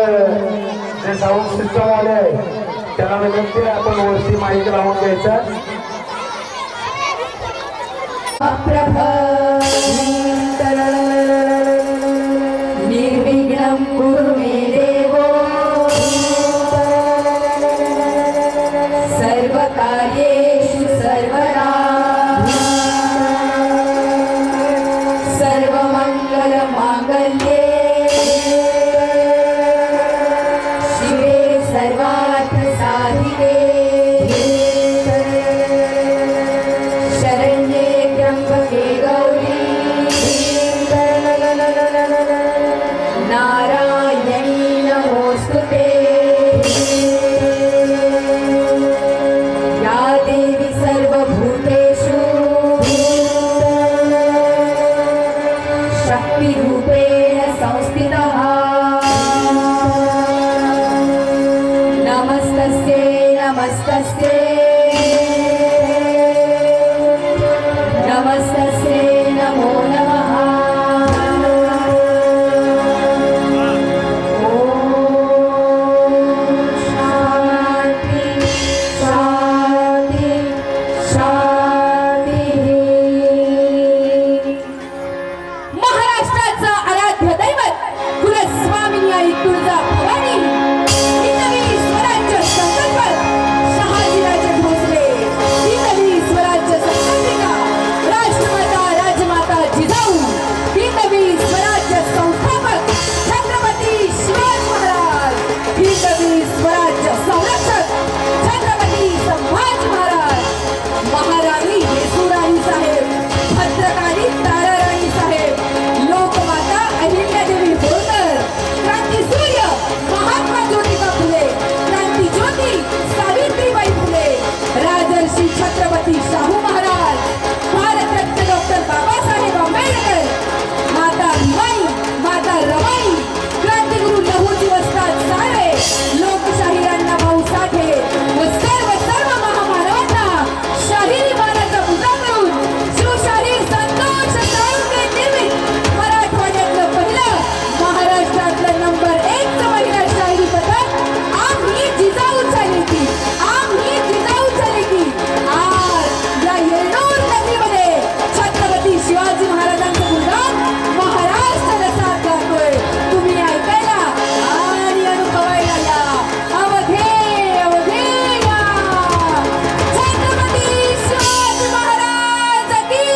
जे sound system वाले आहे त्यांना विनंती आहे आपण वरती माईक लावून घ्यायचा. निर्विघ्नं कुरु मे देवो सर्वकार्येषु सर्वदा सर्वमङ्गलमाङ्गल्ये शिवे सर्वार्थसाधिके शरण्ये त्र्यम्बके गौरी नारायणी नमोस्तुते. या देवी सर्वभूतेषु शक्तिरूपेण संस्थितः नमस्तस्यै नमस्तस्यै नमस्तस्यै नमो नमः. महाराष्ट्राचं आराध्य दैवत कुलस्वामिनी आई तुळजा भवानी ही नवी स्वराज्य संकल्पक शहाजीराजे भोसले ही नवी स्वराज्य संकल्पिका राष्ट्रमाता राजमाता जिजाऊ ही नवी स्वराज्य संस्थापक छत्रपती शिवाजी महाराज ही नवी स्वराज्य संरक्षक छत्रपती संभाजी महाराज महाराणी येसुराणी साहेब भद्रकाली ताराराणी साहेब लोकमाता अहिल्यादेवी होळकर क्रांतीसूर्य महात्मा ज्योतिबा फुले क्रांतीज्योती सावित्रीबाई फुले राजर्षी छत्रपती शाहू महाराज भारतरत्न डॉक्टर बाबासाहेब आंबेडकर माता भीमाई माता रमाई क्रांतिगुरु लहुजी वस्ताद साळवे लोकशाही अण्णाभाऊ साठे व सर्व महामानवांना शाहिरी मानाचा पूजा करून शिवशाही संतोष साळुंखे निर्मित मराठवाड्यातलं पहिलं महाराष्ट्रातलं नंबर 1 चं महिला शाहिरी पथक आम्ही जिजाऊच्या लेकी आम्ही जिजाऊच्या लेकी आज या येळूर नदीमध्ये छत्रपती शिवाजी महाराजांचं गुणगान महाराष्ट्राला साथ गातोय. तुम्ही ऐकायला आणि अनुभवायला या. अवघे अवघे या. छत्रपती शिवाजी महाराज की.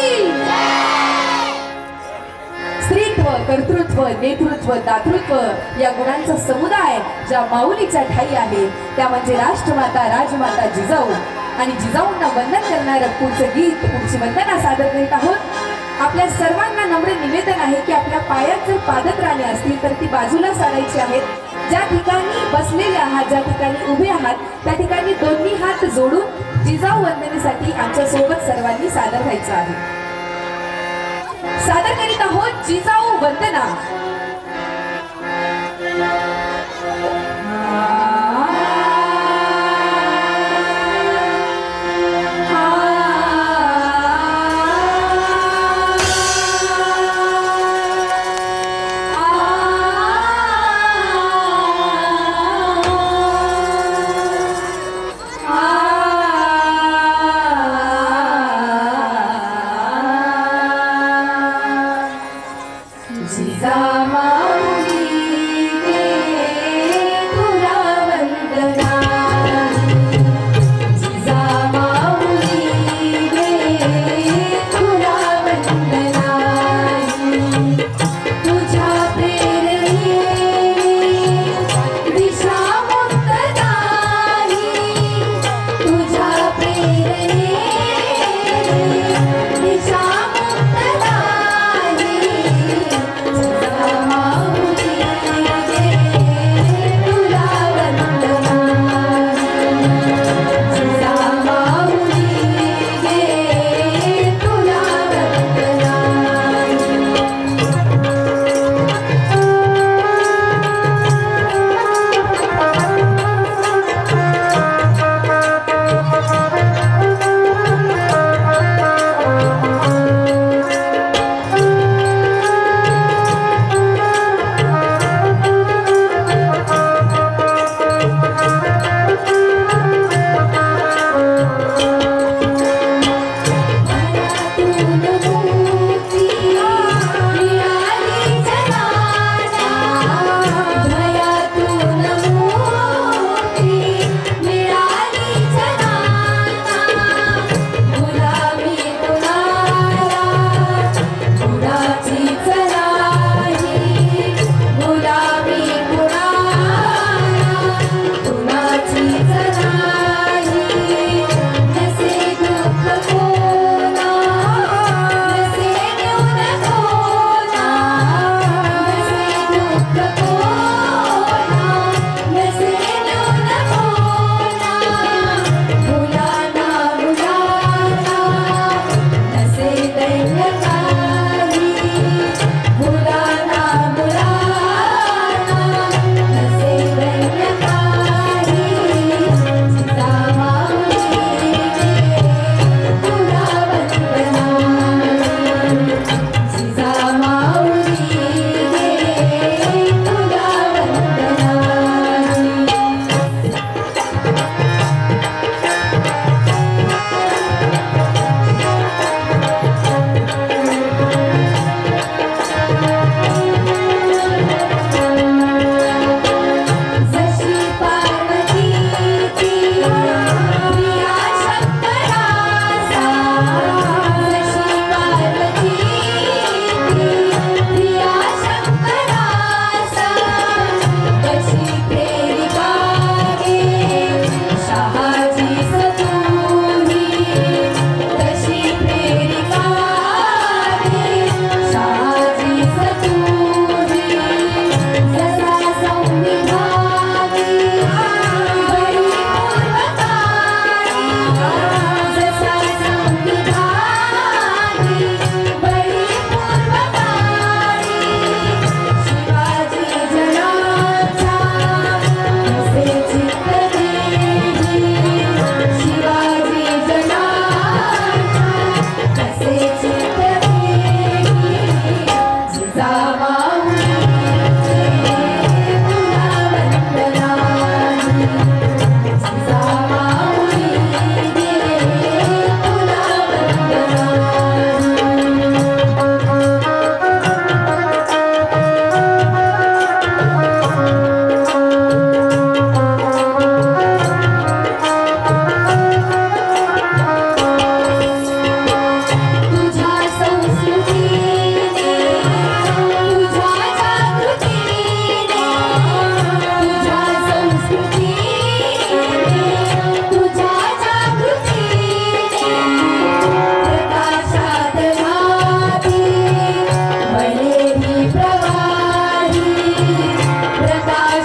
स्त्रीत्व कर्तृत्व नेतृत्व दातृत्व या गुणांचा समुदाय ज्या माऊलीच्या ठाई आहे त्या म्हणजे राष्ट्रमाता राजमाता जिजाऊ. आणि जिजाऊंना वंदन करणारं पुढचं गीत पुढची वंदना सादर करीत आहोत. आपल्या सर्वांना नम्र निवेदन आहे की आपल्या पायात जर पादत्राणे असतील तर ती बाजूला सारायची आहेत. ज्या ठिकाणी बसलेले आहात ज्या ठिकाणी उभे आहात त्या ठिकाणी दोन्ही हात जोडून जिजाऊ वंदनेसाठी आमच्या सोबत सर्वांनी सादर व्हायचं आहे. सादर करीत आहोत जिजाऊ वंदना. जिजाऊ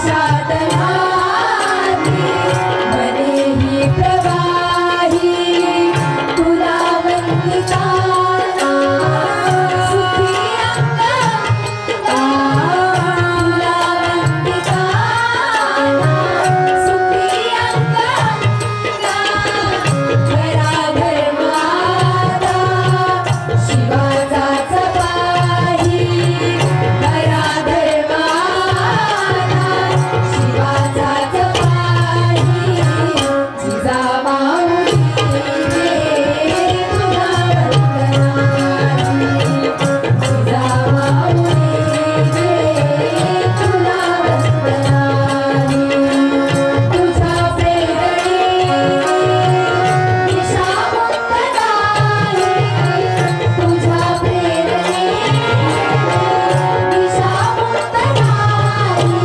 आकाशात राही मने ही प्रवाही तुला वंदिताना सुखी अंगा तुला वंदिताना सुखी अंगा घराघर माता शिवाचा चपाही घराघर माता शिवाचा चपाही जिजाबाई तुला वंदनाची जिजाबाई तुला वंदनाची तुझ्या प्रेरणे दिशा मुक्तदायी तुझ्या प्रेरणे दिशा मुक्तदायी जिजाबाई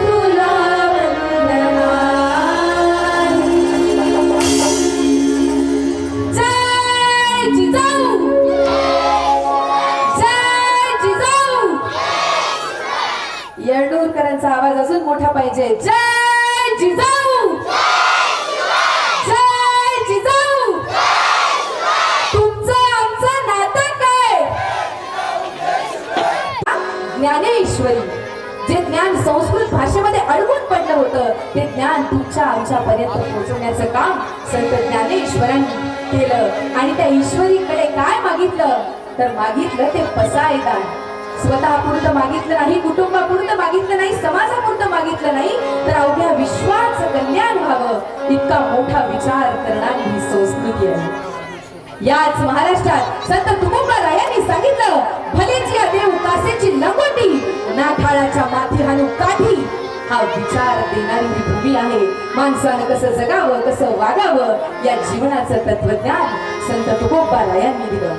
तुला जय जिजाऊ जय जिजाऊ येळूरकरांचा आवाज अजून मोठा पाहिजे जय जिजाऊ जय जिजाऊ तुमचं आमचं नातं काय ज्ञानेश्वरी जे ज्ञान संस्कृत भाषेमध्ये अडकून पडलं होतं ते ज्ञान तुमच्या आमच्या पर्यंत पोहोचवण्याचं काम संत ज्ञानेश्वरांनी केलं आणि त्या ईश्वरीकडे काय मागितलं तर मागितलं ते पसायदान स्वतःपुरतं मागितलं नाही कुटुंबापुरतं मागितलं नाही समाजापुरतं मागितलं नाही तर अवघ्या विश्वाचं कल्याण व्हावं इतका मोठा विचार करणारी ही संस्कृती आहे याच महाराष्ट्रात संत तुकोबारायांनी सांगितलं भलेची देव कासेची लंगोटी नाठाळाच्या माथी हाणू काठी हा विचार देणारी ही भूमी आहे माणसानं कसं जगावं कसं वागावं या जीवनाचं तत्वज्ञान संत तुकोबारायांनी दिलं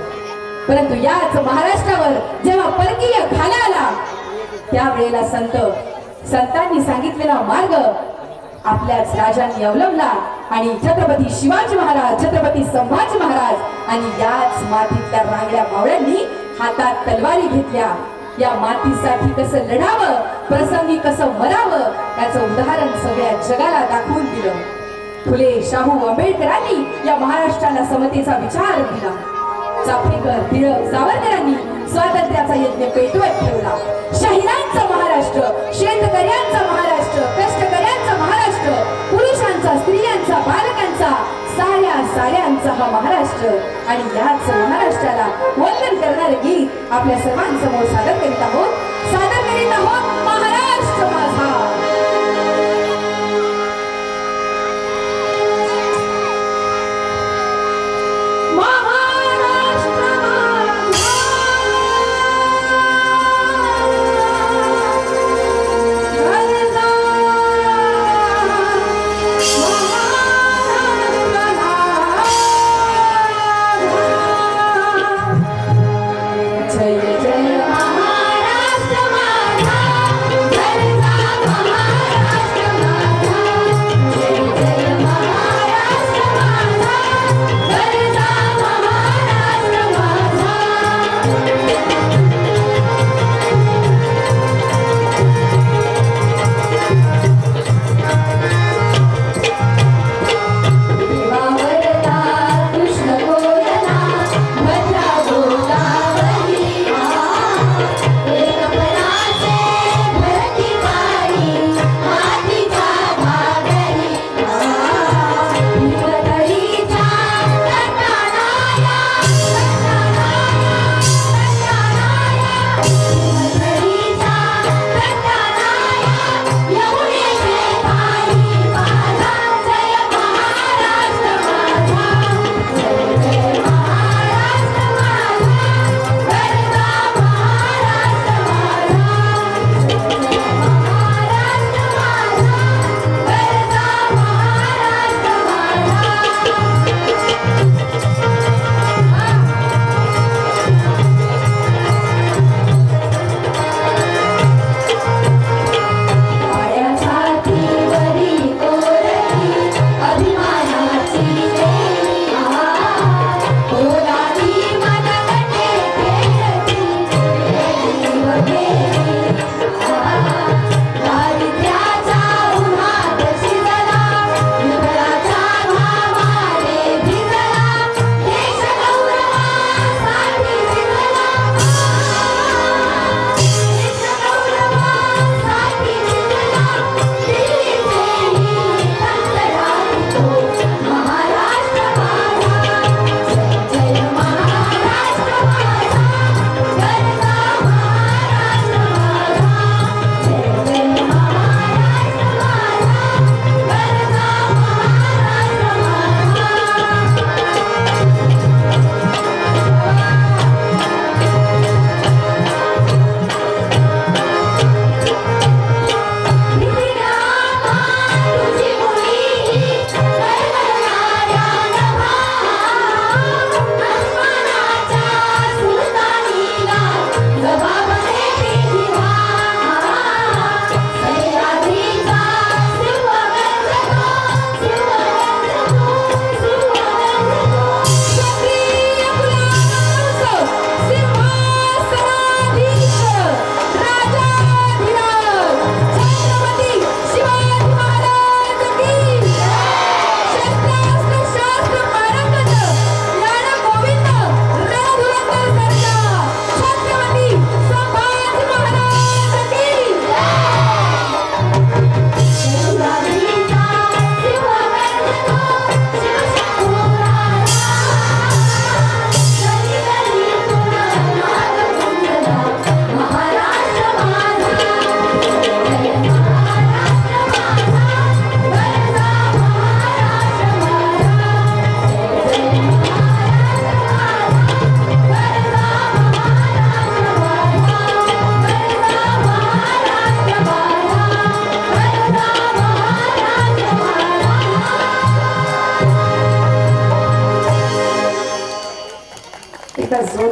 परंतु याच महाराष्ट्रावर जेव्हा परकीय खाला आला त्यावेळेला संतांनी सांगितलेला मार्ग आपल्याच राजांनी अवलंबला आणि छत्रपती शिवाजी महाराज छत्रपती संभाजी महाराज आणि याच मातीतल्या रांगड्या मावळ्यांनी हातात तलवारी घेतल्या या मातीसाठी कसं लढावं प्रसंगी कसं मरावं याचं उदाहरण सगळ्या जगाला दाखवून दिलं फुले शाहू आंबेडकरांनी या महाराष्ट्राला समतेचा विचार दिला चाफेकर टिळक सावरकरांनी स्वातंत्र्याचा यज्ञ पेटवत ठेवला शहिदांचा महाराष्ट्र शेतकऱ्यांचा महाराष्ट्र कष्टकऱ्यांचा महाराष्ट्र पुरुषांचा स्त्रियांचा बालकांचा साऱ्यांचा हा महाराष्ट्र आणि याच महाराष्ट्राला वंदन करणारे गीत आपल्या सर्वांसमोर सादर करीत आहोत महाराष्ट्र माझा जय जय महाराष्ट्र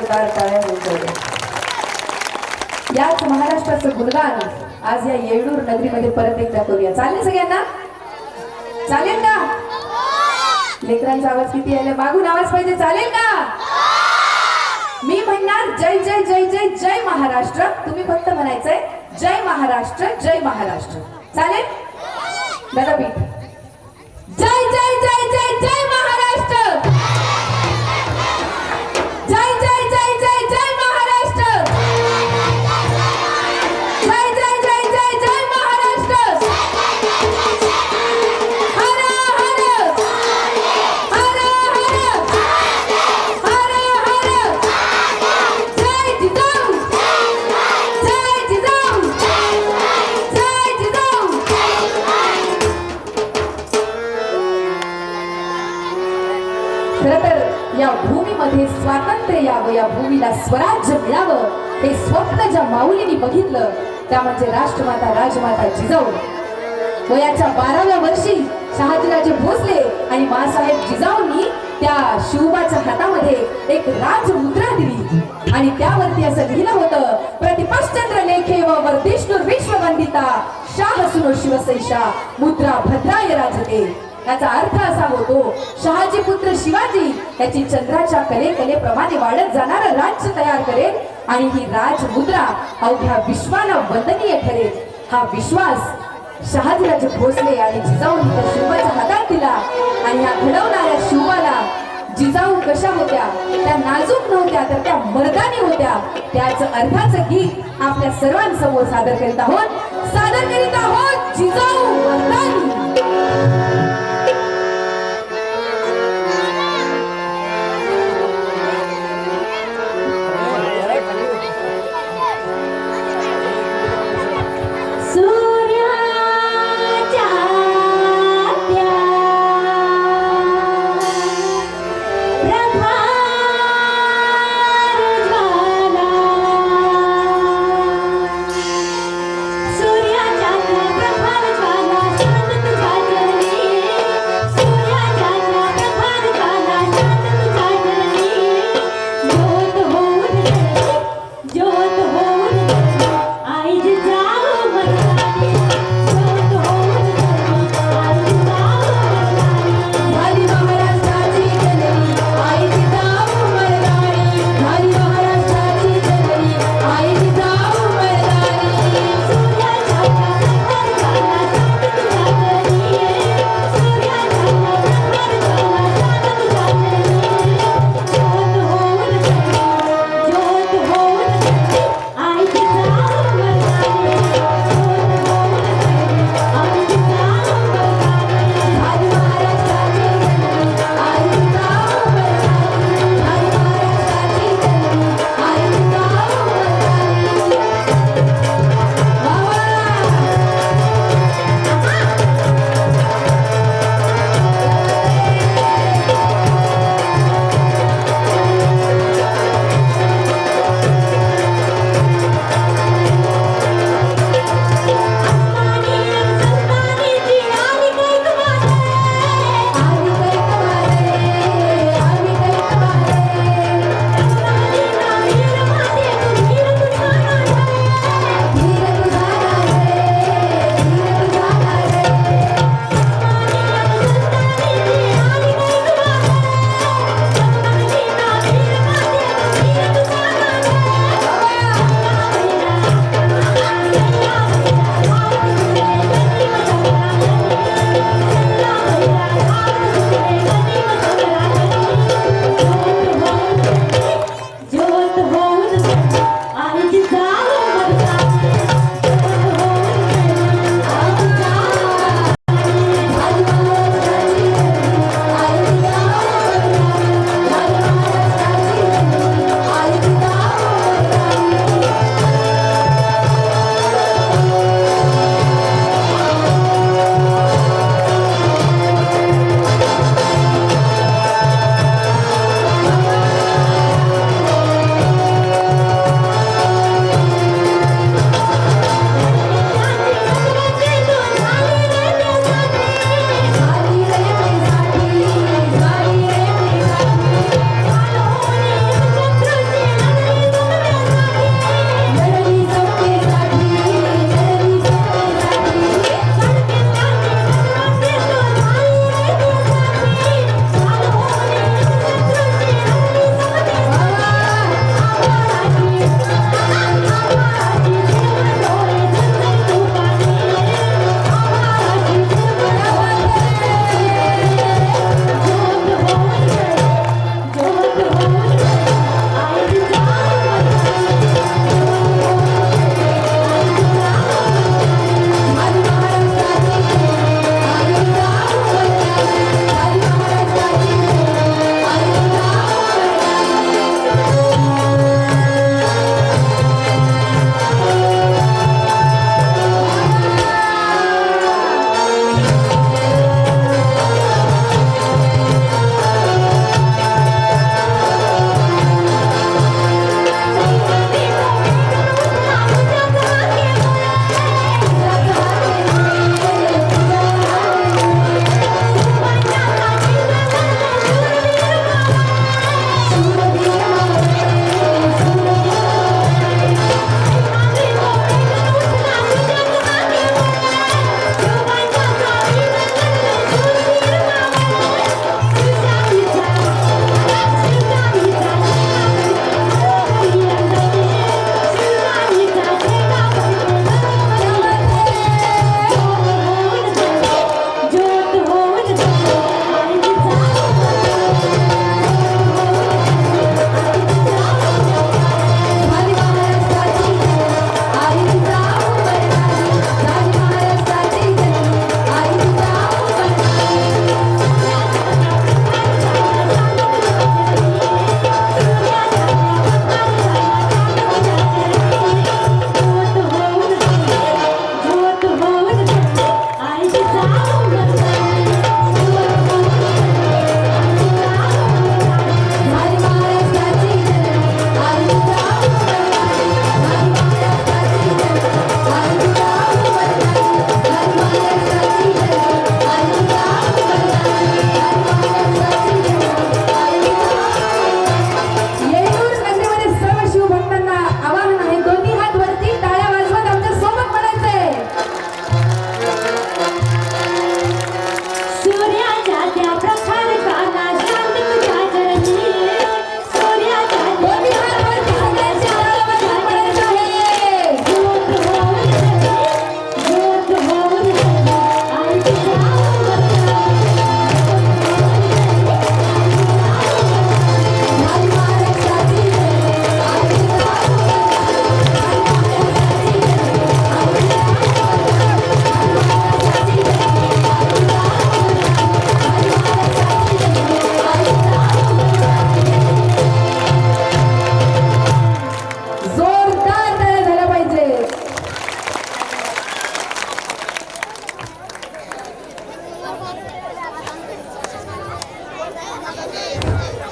जोरदार टाळ्या होऊन याच महाराष्ट्राचं गुणगान आज या येळूर नगरीमध्ये परत एकदा करूया. चालेल सगळ्यांना? चालेल का? लेकरांचा आवाज किती यायला मागून आवाज पाहिजे. चालेल का? मी म्हणणार जय जय जय जय जय महाराष्ट्र. तुम्ही फक्त म्हणायचंय जय महाराष्ट्र जय महाराष्ट्र. चालेल दादा बीट. जय जय जय जय जय महाराष्ट्र. जय जय जय जय जय महाराष्ट्र. जय जय जय जय जय महाराष्ट्र. हर हर हर हर हर हर. जय जिजाऊ जय जिजाऊ जय जिजाऊ. खरं तर या भूमीमध्ये स्वातंत्र्य यावं, या भूमीला स्वराज्य मिळावं हे स्वप्न ज्या माऊलींनी बघितलं त्या म्हणजे राष्ट्रमाता राजमाता जिजाऊ. वयाच्या 12व्या वर्षी शहाजीराजे भोसले आणि माँसाहेब जिजाऊंनी त्या शिवबाच्या हातामध्ये एक राजमुद्रा दिली आणि त्यावरती असं लिहिलं होतं, प्रतिपश्चंद्र लेखे व वर्धिष्णुर विश्ववंदिता शाह सुनो शिवसैषा मुद्रा भद्राय राजते. याचा अर्थ असा होतो, शहाजी पुत्र शिवाजी त्याची चंद्राच्या कलेप्रमाणे वाढत जाणारं राज्य तयार करेल आणि ही राजमुद्रा अवघ्या विश्वाला वंदनीय ठरेल. हा विश्वास शहाजीराजे भोसले आणि जिजाऊंनी त्या शिवबाच्या हातात दिला आणि ह्या घडवणाऱ्या शिवबाला जिजाऊ कशा होत्या? त्या नाजूक नव्हत्या तर त्या मर्दानी होत्या. त्याच अर्थाचं गीत आपल्या सर्वांसमोर सादर करीत आहोत जिजाऊ मर्दानी. सूर्याच्या प्रभात ज्वाला शांत ज्वाजली.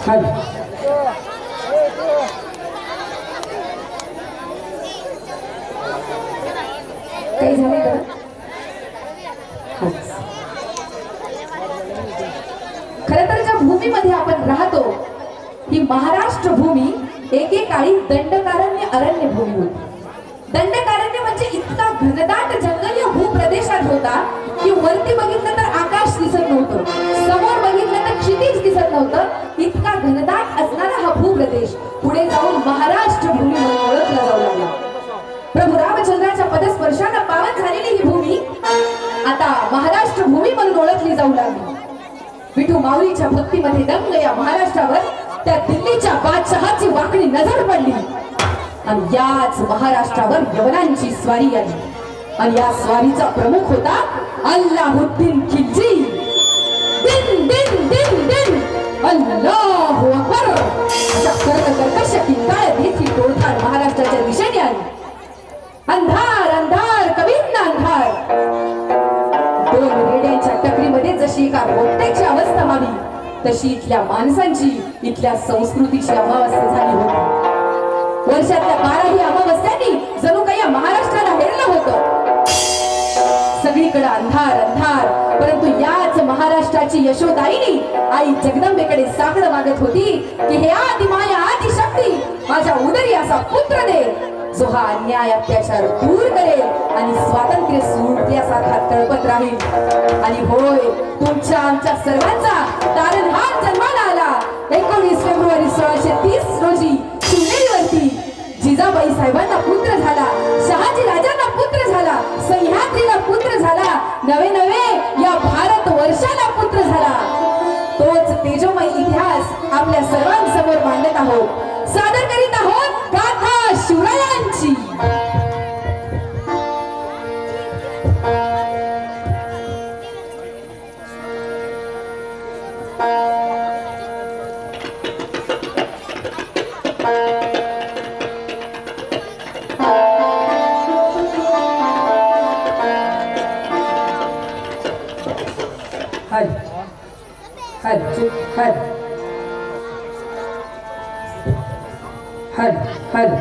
खाली काही झाले का खर तर ज्या भूमीमध्ये आपण राहतो ही महाराष्ट्र भूमी एकेकाळी दंडकारण्य अरण्य भूमी होती. दंडकारण्य म्हणजे इतका घनदाट जंगलीय भूप्रदेशात होता की वरती बघितलं तर आकाश दिसत नव्हतं, समोर बघितलं तर क्षितिज दिसत नव्हतं. इतका घनदाट असणारा हा भूप्रदेश पुढे जाऊन महाराष्ट्र भूमी म्हणून ओळखला जाऊ लागला. प्रभू रामचंद्राच्या पदस्पर्शाने पावन झालेली ही भूमी आता महाराष्ट्र भूमी म्हणून ओळखली जाऊ लागली. विठू माऊलीच्या भक्तीमध्ये दंग या महाराष्ट्रावर त्या दिल्लीच्या बादशहाची वाकडी नजर पडली आणि याच महाराष्ट्रावर यवनांची स्वारी आली आणि या स्वारीचा प्रमुख होता अल्लाहुद्दीन खिलजी. दिन दिन दिन दिन अल्लाहू अकबर अशा कर्कश किंकाळ देत ही टोळधाड महाराष्ट्राच्या दिशेने आली. अंधार अंधार कवींना अंधार. दोन रेड्यांच्या टकरीमध्ये जशी एका रोपट्याची अवस्था व्हावी तशी इथल्या माणसांची इथल्या संस्कृतीची अमावस्था झाली होती. वर्षातल्या 12ही अमावस्थ्यांनी जणू काही या महाराष्ट्राला हेरलं होतं. सगळीकडे अंधार अंधार. परंतु याच महाराष्ट्राची यशोदायिनी आई जगदंबेकडे साकडं मागत होती की हे आदि माया आदि शक्ती माझ्या उदरी असा पुत्र दे जो हा अन्याय अत्याचार दूर करेल आणि स्वातंत्र्य सुटल्यासारखा तळपत राहील. आणि होय तुमच्या आमच्या सर्वांचा तारणहार जन्माला आला 19 फेब्रुवारी 1630 रोजी शिवनेरीवरती. जिजाबाई साहेबांना पुत्र झाला, शहाजी राजांना पुत्र झाला, सह्याद्रीला पुत्र झाला, नवे नवे या भारत वर्षाला पुत्र झाला. तोच तेजोमय इतिहास आपल्या सर्वांसमोर मांडत आहोत, सादर करीत आहोत गाथा शिवरायांची. हल हल हल हल हल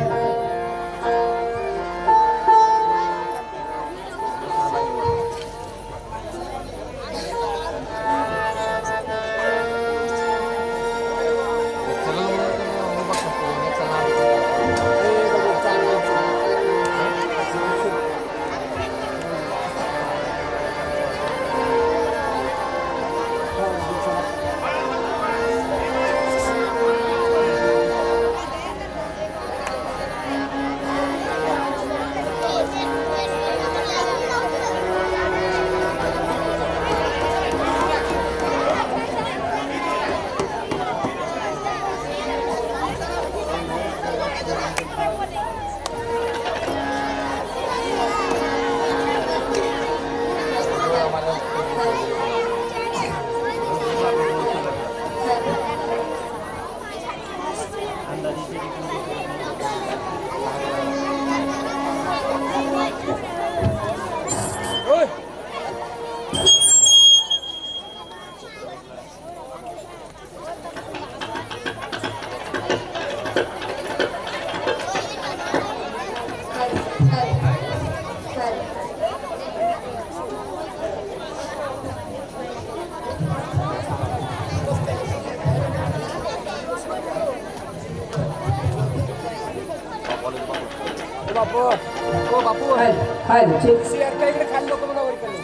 बापू ओ बापू हाय हाय चेक सीआर का इकडे खाली लोक मला वर केले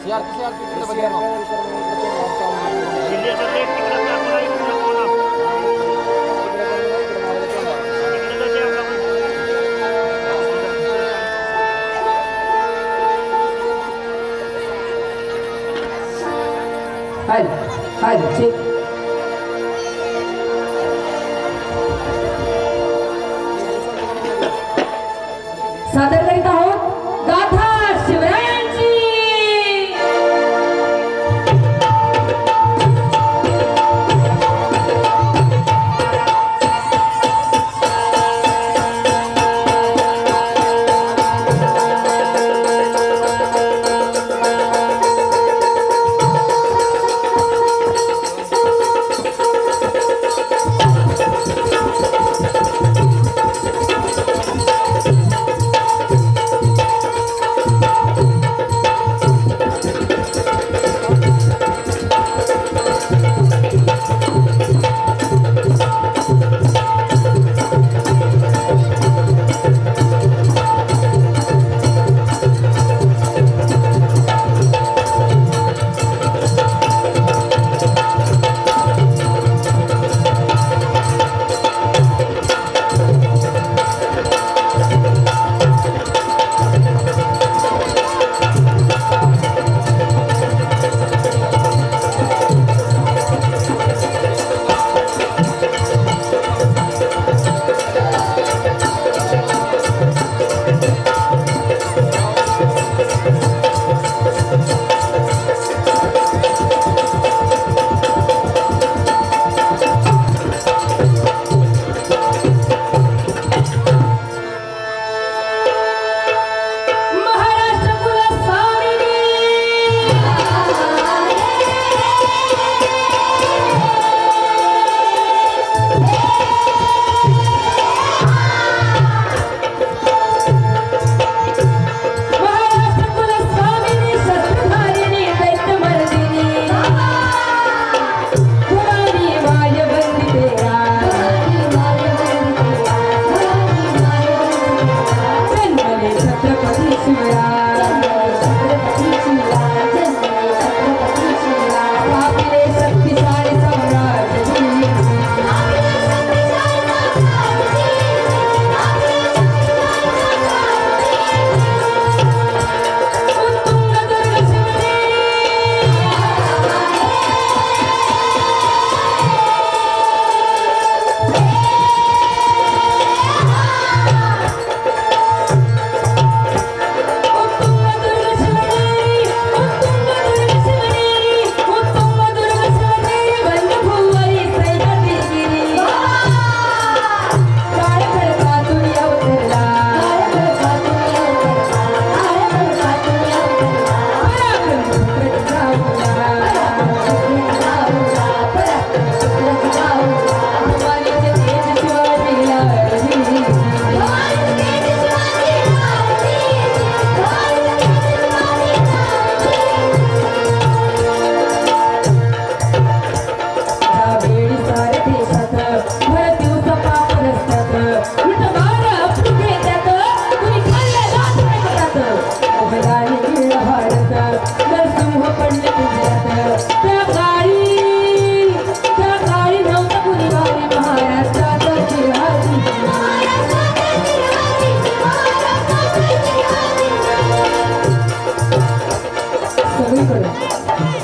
सीआर तिकडे बघा हाय हाय चेक सादर करीत आहोत गाथा शिवरायांची.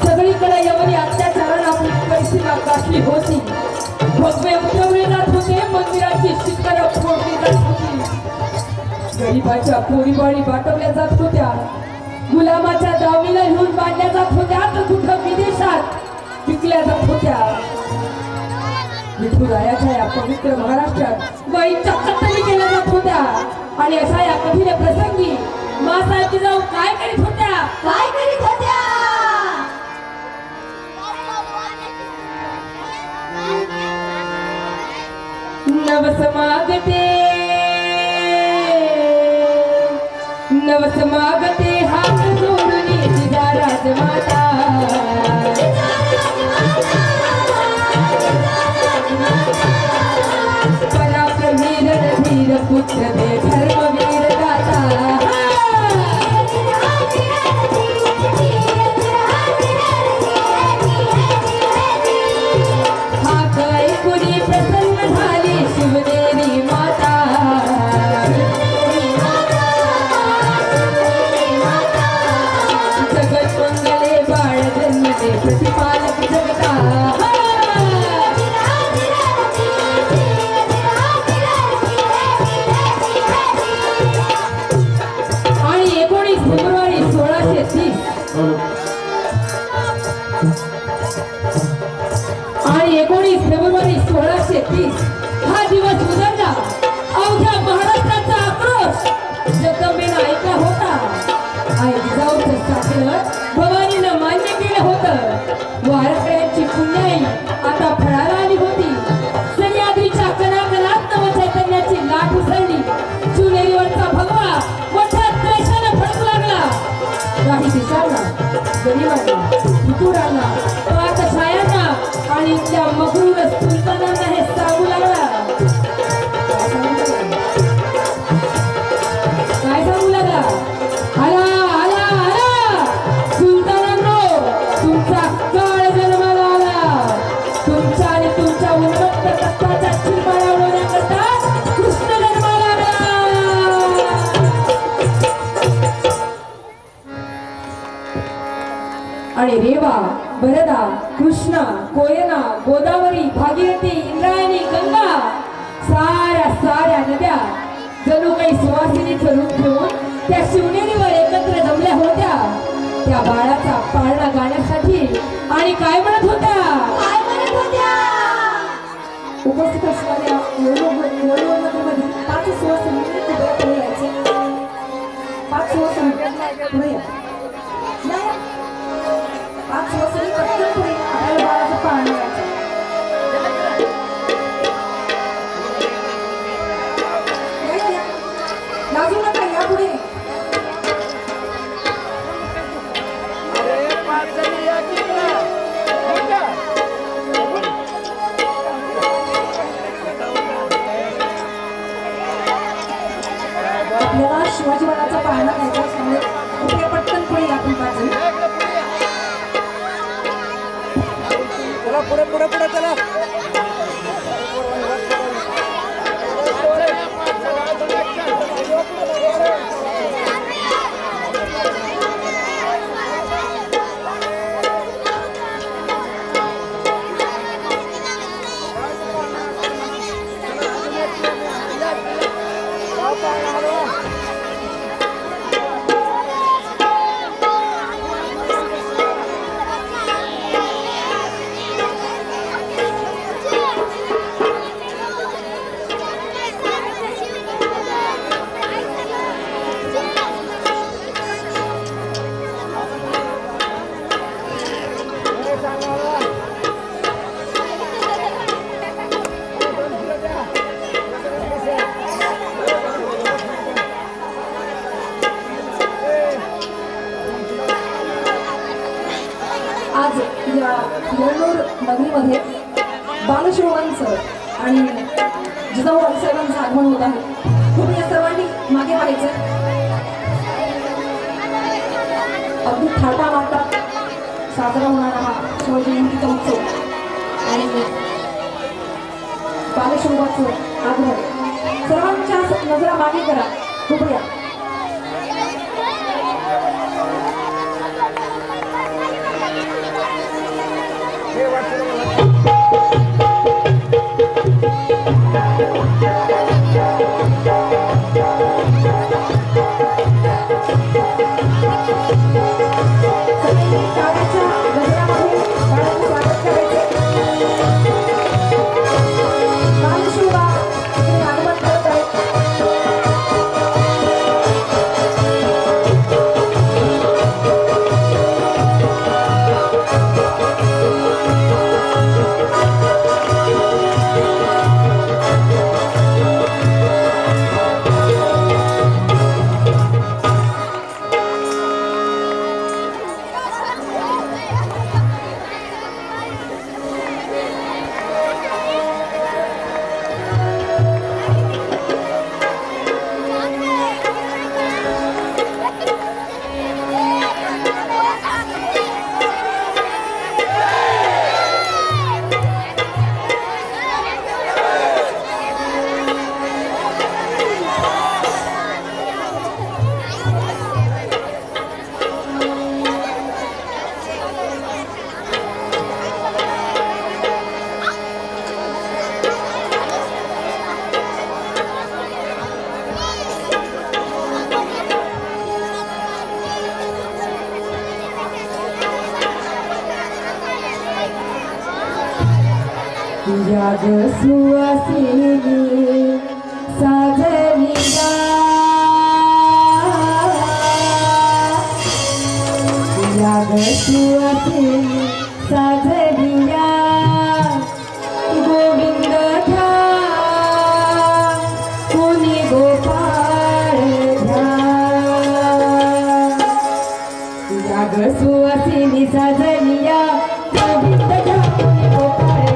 सगळीकडे यवनी अत्याचाराला आपली परिस्थिती गाठली होती. भगवे उठवले जात होते, मंदिराची शिखरं फोडली जात होती, गरीबाच्या पोरीबाळी वाटवल्या जात होत्या, गुलामाच्या दावणीला घेऊन बांधल्या जात होत्या, तर कुठं विदेशात विकल्या जात होत्या. विठुरायाच्या या पवित्र महाराष्ट्रात गायींच्या कत्तली केल्या जात होत्या. आणि अशा या कठीण प्रसंगी मासाहेब जिजाऊ काय करीत होत्या? काय करीत होत्या? नवस मागते, नवस मागते, हात जोडून जिजा राजमाता, पराक्रमी रणधीर पुत्र दे धर्मवीर दाता. शिवदेवी माता, जगत मंगले बाळ जन्मले प्रतिपालक जगता. आणि 19 फेब्रुवारी 1630 आणि 19 फेब्रुवारी 1630 हा दिवस उजळला. अवघ्या महाराष्ट्राचा आक्रोश जगदंबेनं ऐकला होता. आई जिजाऊचं साकडं भवानीनं मान्य केलं होतं. वारकऱ्यांची पुण्याई आता फळाला आली होती. सह्याद्रीच्या कणाकणात नवचैतन्याची लाट उसळली. शिवनेरीवरचा भगवा मोठ्या द्वेषानं फडकू लागला. काही दिशांना, गरिबांना, फितुरांना, पाकछायांना आणि त्या मगरूर सुलतानांना हे सांगू लागला. काय सांगू लागला? आला आला आला सुलतानांनो, तुमचा काळ जन्माला आला. तुमच्या आणि तुमच्या उन्मत्त तत्वाच्या चिरमाळ्या उडवण्याकरता कृष्ण जन्माला आला. आणि रेवा, भरदा, कृष्णा, कोयना, गोदावरी, भागीरथी, इंद्रायणी, गंगा साऱ्या नद्या जणू काही सुवासिनीचं रूप घेऊन त्या शिवनेरीवर एकत्र जमल्या होत्या. त्या बाळाचा पाळणा गाण्यासाठी. आणि काय म्हणत होत्या? काय म्हणत होत्या? उपस्थित असणाऱ्या निवडणुकीमध्ये 5 सुवासिनी पुढे यायचे. 5 सुवासिनी पुढे या. 5 सुवासिनी पटकन पुढे या. आपल्याला बाळाचा पाळणा गायचा. लाजू नका, या पुढे. आपल्याला शिवाजी महाराजांचा पाळणा घ्यायचा असल्यामुळे आज या येळूर नगरीमध्ये बालशिवांचं आणि जिजाऊ साहेबांचं आगमन होत आहे. तुम्ही या सर्वांनी मागे पाहायचं. अगदी थाटा माटात साजरा होणारा हा शिवजयंतीचा उत्सव आणि बालशिवाचं आगमन. सर्वांच्या नजरा मागे करा. कृपया याग सुवासिनी साजनिया याग सुवासिनी साजनिया गोविंद घ्या कोणी गोपाळ घ्या याग सुवासिनी साजनिया गोविंद घ्या कोणी गोपाळ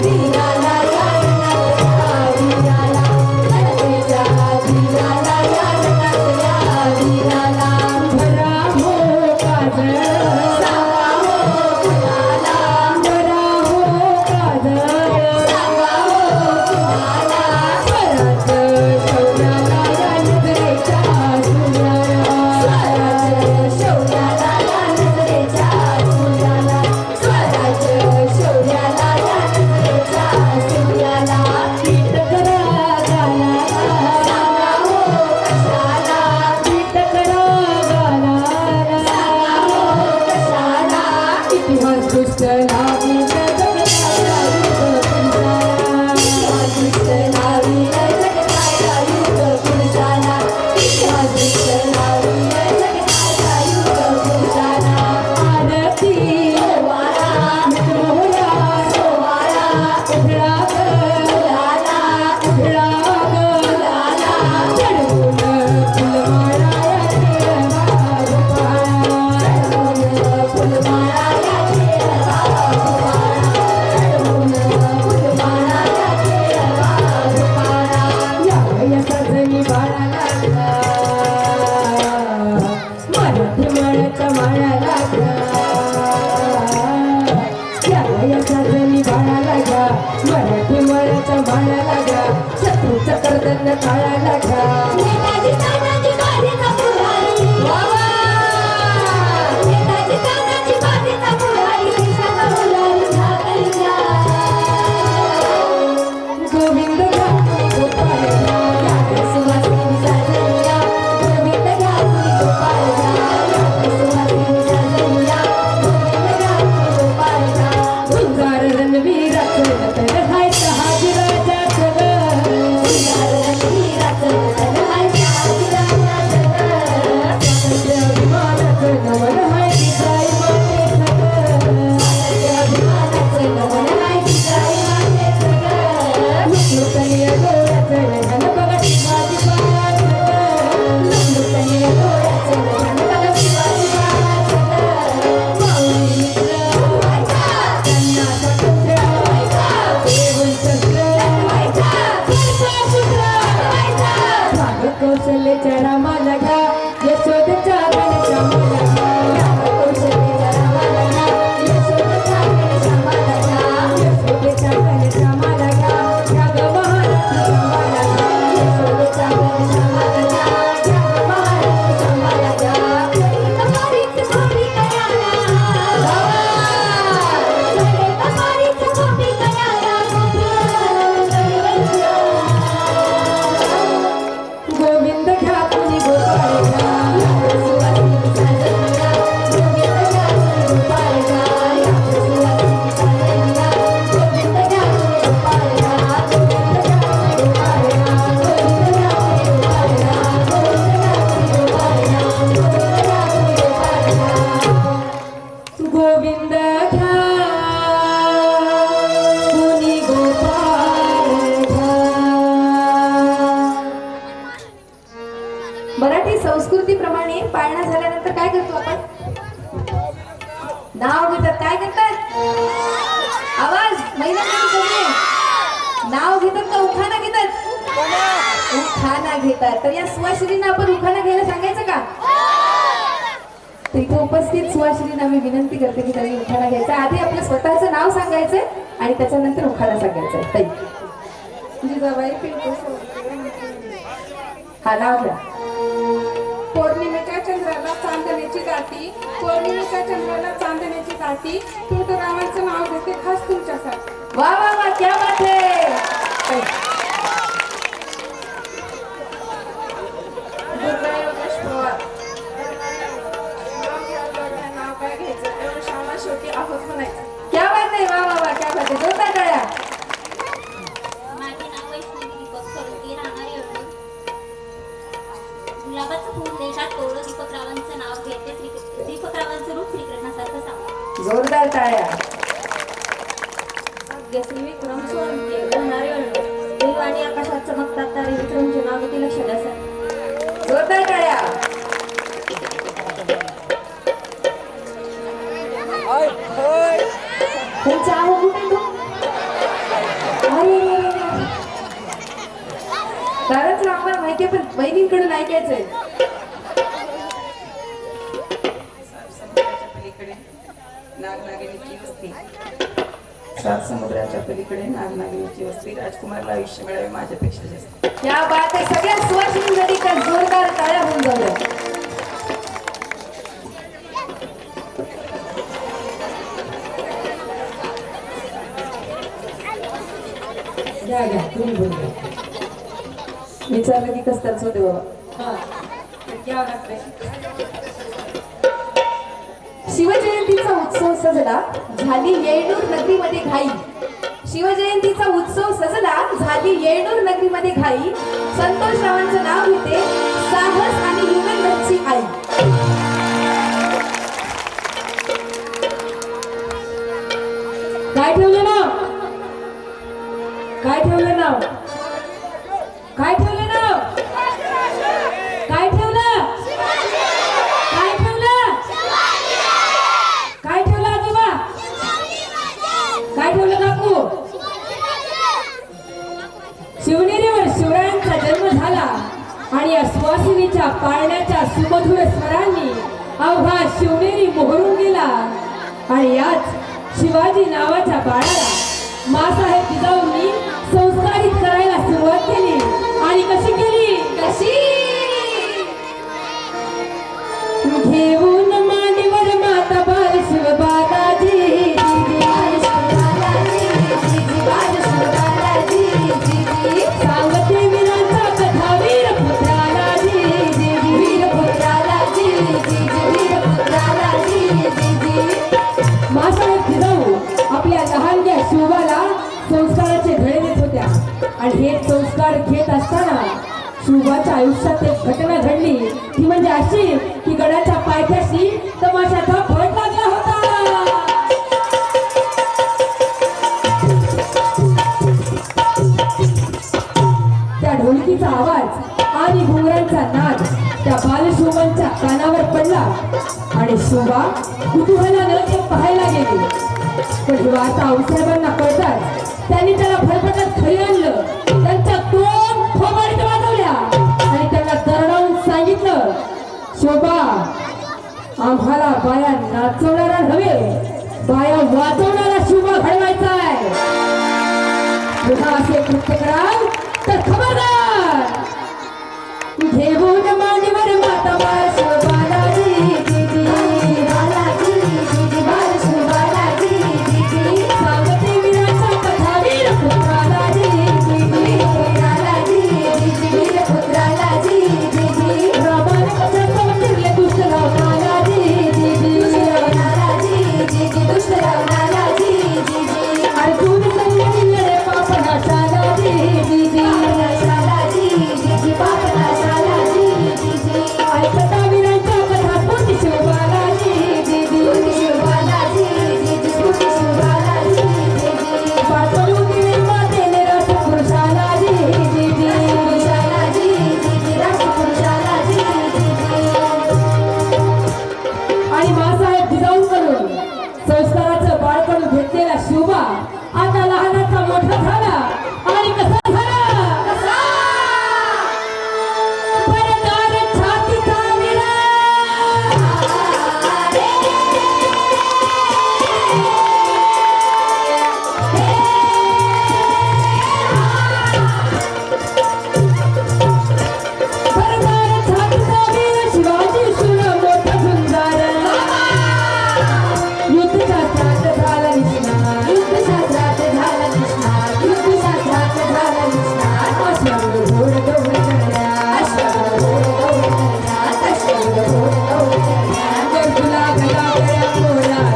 धीरा मराठी मळ्याच्या माळ्याला घ्या शत्रूचा करदंड काळाला घ्या नेताजी तानाजी बाजीचा पुढारी नेताजी तानाजी बाजीचा पुढारी देशाचा मुलारी ठाकरे घ्या गोविंद घ्या गोपाळ घ्या या सुवासिनी साजनिया गोविंद घ्या गोपाळ घ्या या सुवासिनी साजनिया गोविंद घ्या गोपाळ घ्या गुंजार रणवीराचं रतन हाय शहाजीराजाचं स्वातंत्र्य अभिमानाचं नमन हाय जिजाई मातेचं लुटलुटल्या डोळ्याचं लग्न बघा शिवाजी कौशल्याच्या रामाला घ्या यशोदेच्या गणेशा माला घ्या कौशल्याच्या रामाला घ्या यशोदेच्या गणेशा माला घ्या यशोदेच्या गणेशा माला घ्या घ्या ग महाराष्ट्र माला घ्या यशोदेच्या गणेशा माला घ्या घ्या महाराष्ट्र माला घ्या तमारीच गोपी कयाला तमारीच गोपी कयाला गोविंद घ्या कुणी गोपाळ घ्या सुवासिनी साजनिया गोविंद घ्या गोपाळ घ्या या सुवासिनी साजनिया गोविंद घ्या गोपाळ घ्या गोविंद घ्या गोपाळ घ्या गोविंद घ्या गोपाळ घ्या गोविंद घ्या गोपाळ घ्या गोविंद घ्या कुणी गोपाळ घ्या मराठी संस्कृतीप्रमाणे पाळणा झाल्यानंतर काय करतो आपण नाव घेतात काय करतात आवाज महिलांना नाव घेतात का उखाणा घेतात उखाणा घेतात तर या सुवासिनींना आपण उखाणा घ्यायला सांगायचं का तर इथे उपस्थित सुवासिनींना मी विनंती करते की त्यांनी उखाणा घ्यायचा आधी आपलं स्वतःचं नाव सांगायचंय आणि त्याच्यानंतर उखाणा सांगायचंय ताई जिजाबाई पिंटू हा नाव घ्या पौर्णिमेच्या चंद्राला चांदण्याची गाठी पौर्णिमेच्या चंद्राला चांदण्याची गाठी तुळजारावांचं नाव घेते खास तुमच्यासाठी वाह वाह वाह क्या बात है दुर्गा योगेश पवार नाव घ्यायला लागलं, नाव काय घ्यायचं एवढं शाळा शेवटी आहोत म्हणायचं क्या बात है वाह वाह वाह क्या बात है जोरदार टाळ्या माझे नाव वैष्णवी दीपक सोळंकी राहणारी अडून गुलाबाचं फूल देशात कोवळं दीपकरावांचं नाव घेते दीपकरावांचं रूप श्रीकृष्णासारखं सावं जोरदार टाळ्या भाग्यश्री विक्रम सोळंकी राहणारी अडून देव आणि आकाशात चमकतात तारे विक्रमचे नाव किती लक्षात असेल जोरदार टाळ्या तुमचं आहो कुठे तो कारण आम्हाला माहितीये पण बहिणींकडून ऐकायचंय नागनागिनीची वस्ती सात समुद्राच्या पलीकडे नागनागिनीची वस्ती राजकुमारला आयुष्य मिळावे माझ्यापेक्षा जास्त क्या बात आहे सगळ्या सुवासिनींसाठी तर जोरदार टाळ्या होऊन जाऊया घ्या घ्या तुम्ही बोल विचारलं की कसं होते बाबा घ्यावं लागतंय शिवजयंतीचा उत्सव सजला झाली येळूर नगरीमध्ये घाई शिवजयंतीचा उत्सव सजला झाली येळूर नगरीमध्ये घाई संतोषरावांचं नाव घेते साहस आणि युगंधरची आई काय ठेवलं नाव काय ठेवलं नाव काय ठेवलं नाव काय ठेवलं काय ठेवलं काय ठेवलं आजोबा काय ठेवलं काकू शिवनेरीवर शिवरायांचा जन्म झाला आणि या सुवासिनीच्या पाळण्याच्या सुमधुर स्वरांनी अवघा शिवनेरी मोहरून गेला आणि याच शिवाजी नावाच्या बाळाला मासाहेब जिजाऊंनी संस्कारित करायला सुरुवात केली. आणि कशी केली? कशी? घेऊन मांडीवर माता बाल शिवबालाजी, सांगते वीरांचा कथा वीरपुत्रालाजी, मासाहेब जिजाऊ आपल्या लहानग्या शिवबाला संस्काराचे धडे देत होत्या. आणि हे संस्कार घेत असताना शिवबाच्या आयुष्यात एक घटना घडली. ती म्हणजे अशी की गडाच्या पायथ्याशी तमाशाचा फट लागला होता. त्या ढोलकीचा आवाज आणि घुंगरांचा नाद त्या बालशिवबांच्या कानावर पडला आणि शिवबा कुतूहलानं ते पाहायला गेले. पण ही वार्ता आऊसाहेबांना कळताच त्यांनी त्याला फरफटत घरी आणलं. त्यांच्या दोन खोबाडीत वाजवल्या आणि त्यांना दरडावून सांगितलं, शोभा, आम्हाला बाया नाचवणारा नव्हे, बाया वाजवणारा शिवबा घडवायचा आहे. पुन्हा असे कृत्य कराल तर खबरदार. घेऊन मांडीवर माता बाळ शिवबालाजी, सांगते वीरांचा कथा वीरपुत्रालाजी, रामाने कशाचं फिरले दुष्ट रावणालाजी, अर्जुन संग लढे पापनाशालाजी, ऐकता वीरांच्या कथा स्फूर्ती शिवबालाजी, पाठवून दिले मातेने राजपुरुषालाजी, आणि मासाहेब जिजाऊंकडून संस्काराचं बाळकडून घेतलेला शिवबा आता लहानाचा मोठा झाला. आणि कसा झाला? परदार छातीचा विरा, परदार छातीचा वीर शिवाजी शूर मोठा झुंजार, युद्धशास्त्रात झाला निष्णात, अश्वारूढ घोड दौड करण्या, गरजूला गदा गळ्या पोरात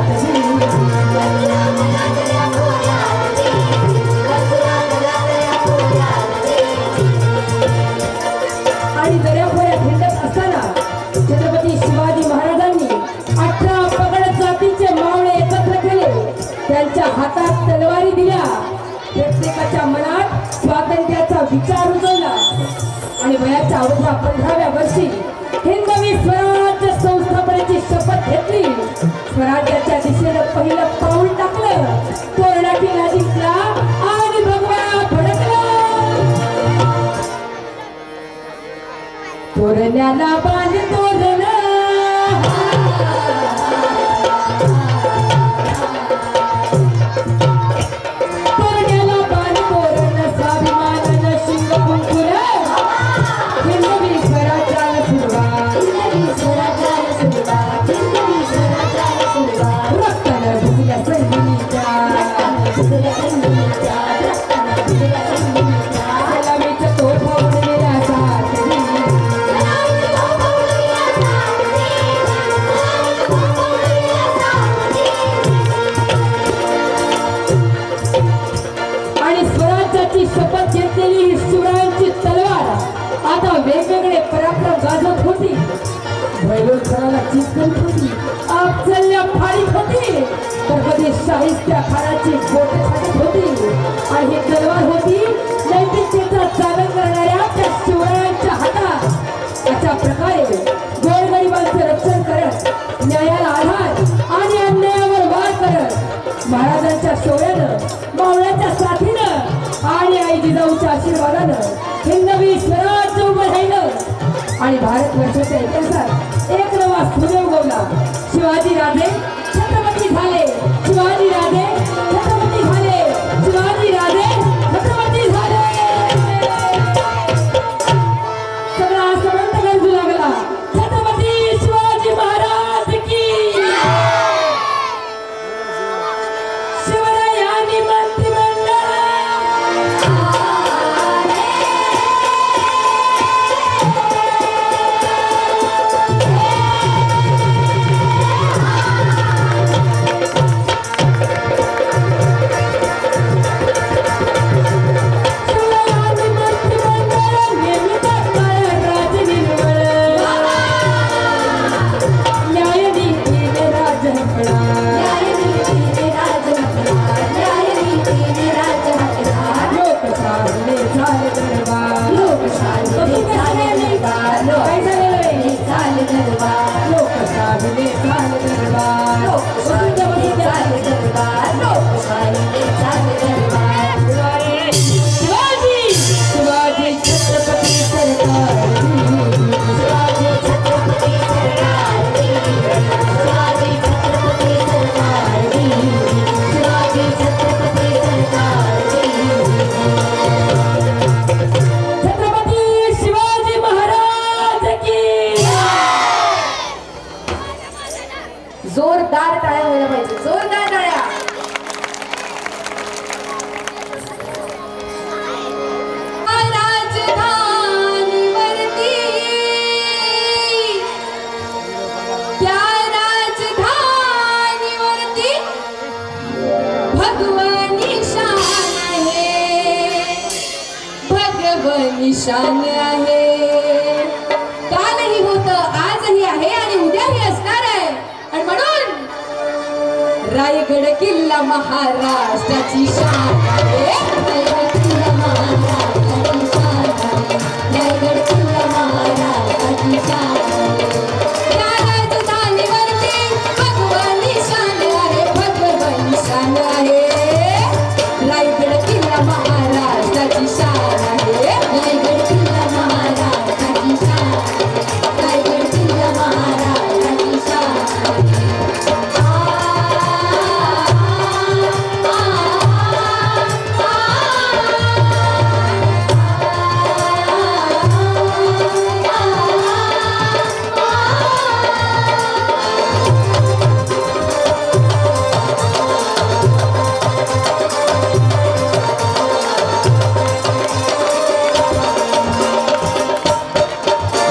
आणि दर्याखोऱ्यात हिंडत असताना छत्रपती शिवाजी महाराजांनी 18 पगड जातीचे मावळे एकत्र केले. त्यांच्या हातात तलवारी दिल्या. प्रत्येकाच्या मनात स्वातंत्र्याचा विचार उजळला आणि वयाच्या अवघ्या 15व्या वर्षी हिंदवी स्वराज्य संस्थापनेची शपथ घेतली. स्वराज्याच्या दिशेनं पहिलं पाऊल टाकलं. तोरणा किल्ला जिंकला आणि भगवा फडकला. तोरण्याला बांध तोरण, तोरण्याला बांध तोरण, स्वाभिमानानं शिंग कुंकुर, हिंदवी स्वराज्याला सुरुवात, रक्तानं भिजल्या संगिनीच्या, सलामीच्या तोफा उडलेल्या साखरी, आणि स्वराज्याची शपथ घेतलेली ही शिवरायांची तलवार आता वेगवेगळे पराक्रम गाजवत होती. भैरवखराला चिकन होती, अफजलला फाडीत होती, तर कधी शाहिस्त्या खानाची बोट छाटत होती. आणि ही तलवार होती नैतिकतेचा चालन करणाऱ्या त्या शिवरायांच्या हातात. अशा प्रकारे गोरगरिबांचं रक्षण करत, न्यायाला आधार आणि अन्यायावर वार करत महाराजांच्या शौर्यानं, मावळ्याच्या साथीनं आणि आई जिजाऊच्या आशीर्वादानं हिंदवी स्वराज्य उभं राहिलं. आणि भारतवर्षाच्या इतिहासात एक नवा सूर्य उगवला. शिवाजी राजे छत्रपती झाले, शिवाजी राजे छत्रपती झाले, शिवाजी भगव निशान आहे. कालही होत, आजही आहे आणि उद्याही असणार आहे. आणि म्हणून रायगड किल्ला महाराष्ट्राची शान आहे. रायगड किल्ला महाराष्ट्राची शान आहे. रायगड किल्ला महाराष्ट्राची शान आहे. या राजधानीवरती भगव निशान आहे. भगव निशान आहे. रायगड किल्ला महाराष्ट्राची शान आहे. रायगड किल्ला महाराष्ट्राची शान आहे. रायगड किल्ला महाराष्ट्राची शान आहे.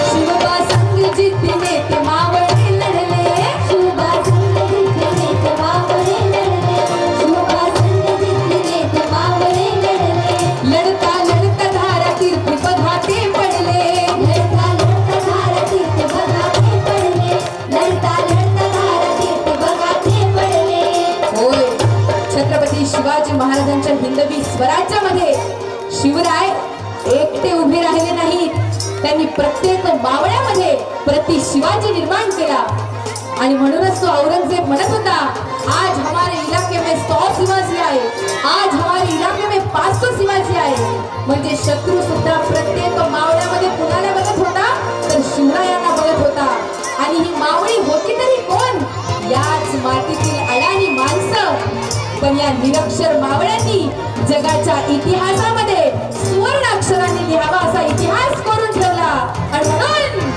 शिवबा संग जितीने ते मावळे लढले. शिवबा संग जिंकले ते मावळे लढले. शिवबा संग जिंकले ते मावळे लढले. लढता लढता धारा तीर्थ बघा ते पडले. लढता लढता धारा तीर्थ बघा ते पडले. लढता लढता धारा तीर्थ बघा ते पडले. होय, छत्रपती शिवाजी महाराजांच्या हिंदवी स्वराज्यामध्ये शिवराय एकटे उभे राहिले नाहीत. त्यांनी प्रत्येक मावळ्यामध्ये प्रति शिवाजी निर्माण केला. आणि म्हणूनच तो औरंगजेब म्हणत होता, आज हमारे इलाके में 100 शिवाजी आहे. आज हमारे इलाके में 500 शिवाजी आहे. म्हणजे शत्रू सुद्धा प्रत्येक मावळ्यामध्ये कुणाला बघत होता, तर शिवरायांना बघत होता. आणि ही मावळी होती तरी कोण? याच मातीतील अडाणी माणसं. पण या निरक्षर मावळ्यांनी जगाच्या इतिहासामध्ये सुवर्ण अक्षरांनी लिहावा असा इतिहास करून ठेवला. आणि म्हणून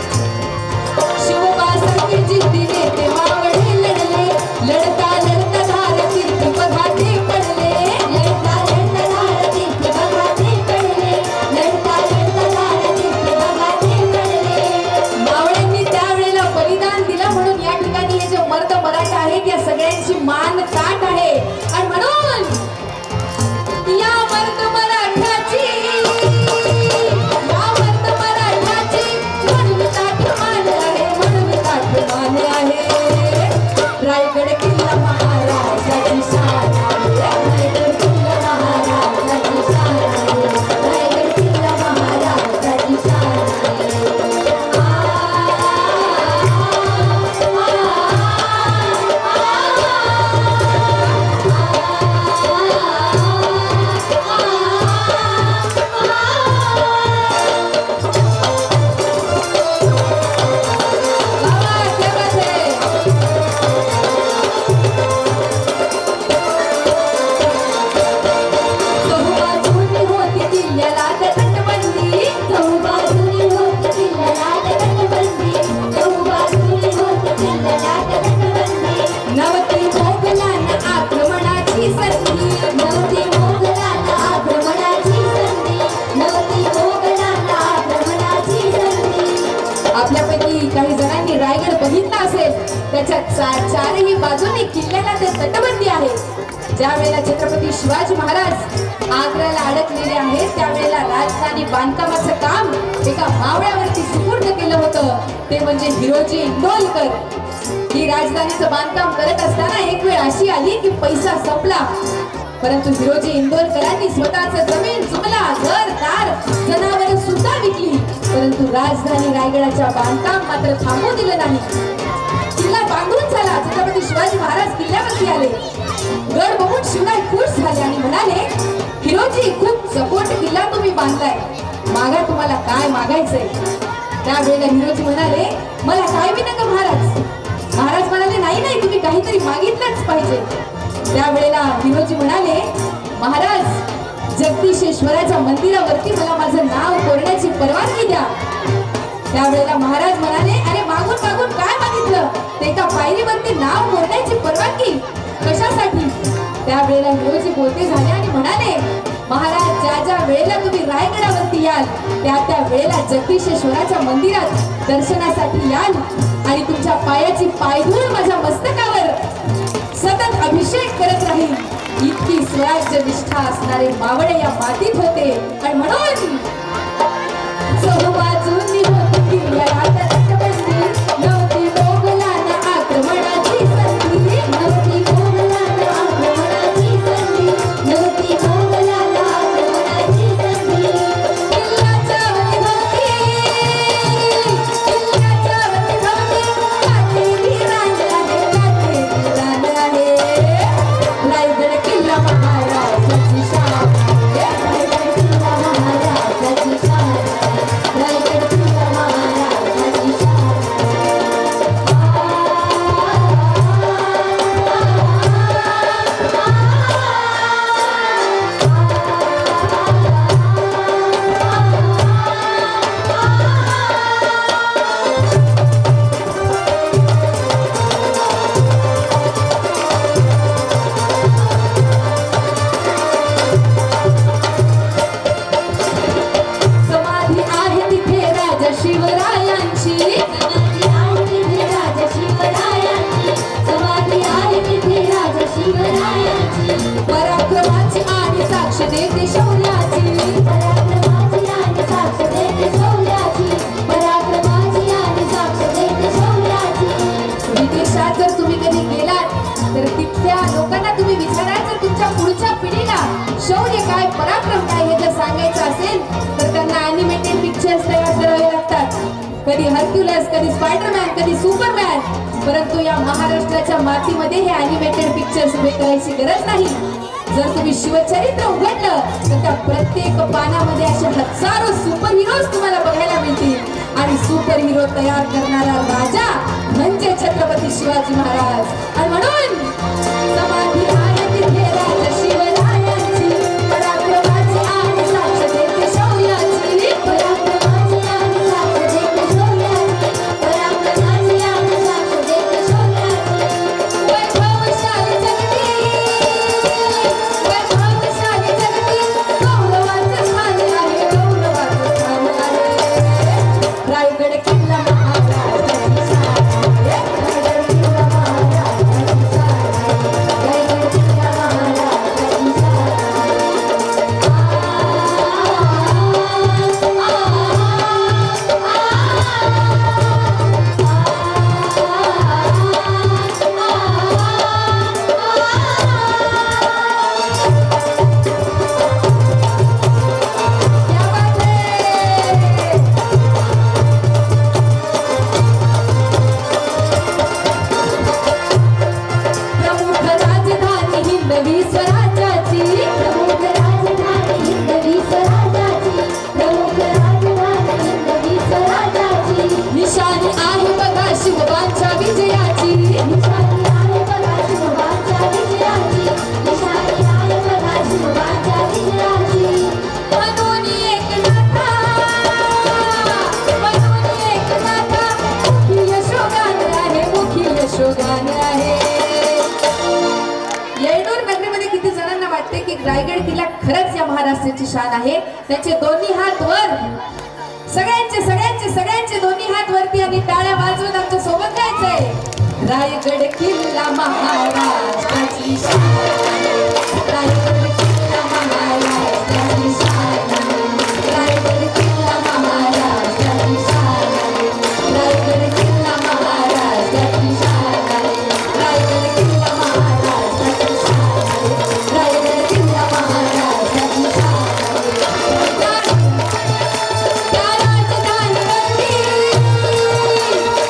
शिवबा संग जितीने ते मावळे लढले. लढता लढता धारा तीर्थ बघा ते पडले. लढता लढता धारा तीर्थ बघा ते पडले. लढता लढता धारा तीर्थ बघा ते पडले. मावळ्यांनी त्यावेळेला बलिदान दिलं म्हणून या ठिकाणी हे जे मर्द मराठा आहेत या सगळ्यांची मान ताट आहे. आणि म्हणून या मर्द मराठाची म्हणून ताठ मान आहे. म्हणून ताठ मान आहे. रायगड किल्ला महाराजाची शान आहे. रायगड किल्ला महाराष्ट्राची शान आहे. रायगड किल्ला महाराष्ट्राची शान बाबा, क्या बात है. चहूबाजूनी होती किल्ल्याला तटबंदी. चहूबाजूनी होत किल्ल्याला तटबंदी. चहूबाजूनी होत किल्ल्याला तटबंदी. नवती मोगलांना आक्रमणाची संधी. नवती मोगलांना आक्रमणाची संधी. नवती मोगलांना आक्रमणाची संधी. आपल्यापैकी काही जणांनी रायगड बघितला असेल. त्याच्या चारही बाजूनी किल्ल्याला ते तटबंदी आहे. ज्या वेळेला छत्रपती शिवाजी महाराज आग्र्याला अडकलेले आहेत त्यावेळेला राजधानी बांधकामाचं काम एका मावळ्यावरती सुपूर्द केलं होतं. ते म्हणजे हिरोजी इंदोलकर. ही राजधानीचं बांधकाम करत असताना एक वेळ अशी आली की पैसा संपला. परंतु हिरोजी इंदोरकरांनी स्वतःचं जमीन जुमला, घर दार जनावर सुद्धा विकली. परंतु राजधानी रायगडाच्या बांधकाम मात्र थांबू दिलं नाही. किल्ला बांधून झाला. छत्रपती शिवाजी महाराज किल्ल्यावरती आले. गड बघून शिवराय खुश झाले आणि म्हणाले, हिरोजी खूप सपोर्ट किल्ला तुम्ही बांधलाय. मागा तुम्हाला काय मागायचंय. त्यावेळेला हिरोजी म्हणाले, मला काय बी नका महाराज. महाराज म्हणाले, नाही नाही तुम्ही काहीतरी मागितलंच पाहिजे. त्यावेळेला हिरोजी म्हणाले, महाराज जगदीशेश्वराच्या मंदिरावरती मला माझं नाव कोरण्याची परवानगी द्या. त्यावेळेला महाराज म्हणाले, अरे मागून मागून काय मागितलं. ते एका पायरीवरती नाव कोरण्याची परवानगी कशासाठी. त्यावेळेला हिरोजी बोलते झाले आणि म्हणाले, महाराज ज्या ज्या वेळेला तुम्ही रायगडावरती याल त्या त्या वेळेला जगदीशेश्वराच्या मंदिरात दर्शनासाठी याल आणि तुमच्या पायाची पायधूळ माझ्या मस्तकावर सतत अभिषेक करत राहील. इतकी स्वराज्य निष्ठा असणारे मावळे या मातीत होते. आणि म्हणून सहबाजूनी होती किल्ल्यात तटबंदी, नव्हती मोगलांना आक्रमणाची संधी. नव्हती मोगलांना आक्रमणाची संधी, नव्हती मोगलांना आक्रमणाची संधी. किल्ल्याच्या वतीभोवती, किल्ल्याच्या वतीभोवती काटेरी रान आहे, काटेरी रान आहे. रायगड किल्ला महाराजाची शान आहे. रायगड किल्ला महाराजाची शान आहे, रायगड किल्ला महाराजाची शान समाधी आहे तिथे राजा शिवरायांची, समाधी आहे तिथे राजा शिवरायांची, समाधी आहे तिथे राजा शिवरायांची. पराक्रमाची आणि साक्ष देते शौर्याची. पराक्रमाची आणि साक्ष देते शौर्याची, पराक्रमाची आणि साक्ष देते शौर्याची. विदेशात जर तुम्ही कधी गेलात तर तिथल्या लोकांना तुम्ही विचाराल, जर तुमच्या पुढच्या पिढीला शौर्य काय पराक्रम काय हे जर सांगायचं असेल तर त्यांना अॅनिमेटेड पिक्चर्स तयार करावे लागतात. कधी हर्क्युलस, कधी स्पायडरमॅन, कधी सुपरमॅन. परंतु या महाराष्ट्राच्या मातीमध्ये हे अॅनिमेटेड पिक्चर्स उभे करायची गरज नाही. जर तुम्ही शिवचरित्र उघडलं तर त्या प्रत्येक पानामध्ये असे हजारो सुपर हिरोज तुम्हाला बघायला मिळतील. आणि सुपर हिरो तयार करणारा राजा म्हणजे छत्रपती शिवाजी महाराज. आणि म्हणून समाधी आहे तिथे राजा शिवरायांची, पराक्रमाची आणि साक्ष देते शौर्याची. पराक्रमाची आणि साक्ष देते शौर्याची, पराक्रमाची आणि साक्ष देते शौर्याची. वैभवशाली जगती, वैभवशाली जगती गौरवाचं स्थान आहे, गौरवाचं स्थान आहे. रायगड किल्ला महाराजाची शान आहे. रायगड किल्ला महाराजाची शान आहे, रायगड किल्ला महाराजाची शान क्या बात है. प्रमुख राजधानी हिंदवी स्वराज्याची, प्रमुख राजधानी हिंदवी स्वराज्याची, प्रमुख राजधानी हिंदवी स्वराज्याची. निशाणी आहे बघा शिवबांच्या विजयाची. निशाणी आहे बघा शिवबांच्या विजयाची, निशाणी आहे बघा शिवबांच्या विजयाची. म्हणून एक नाथा, म्हणून एक नाथा मुखी यशोगान आहे, मुखी यशोगान आहे. येळूर नगरीमध्ये किती जणांना वाटते की रायगड किल्ला खरंच या महाराष्ट्राची शान आहे. त्याचे दोन्ही हात वर, सगळ्यांचे सगळ्यांचे सगळ्यांचे दोन्ही हात वरती आणि टाळ्या वाजवून आमच्या सोबत गायचंय. रायगड किल्ला महाराष्ट्राची शान आहे, रायगड किल्ला महाराष्ट्राची शान आहे, रायगड किल्ला महाराष्ट्राची शान आहे, रायगड किल्ला महाराष्ट्राची शान आहे, रायगड किल्ला महाराष्ट्राची शान आहे, रायगड किल्ला महाराष्ट्राची शान आहे. त्या राजधानीवरती,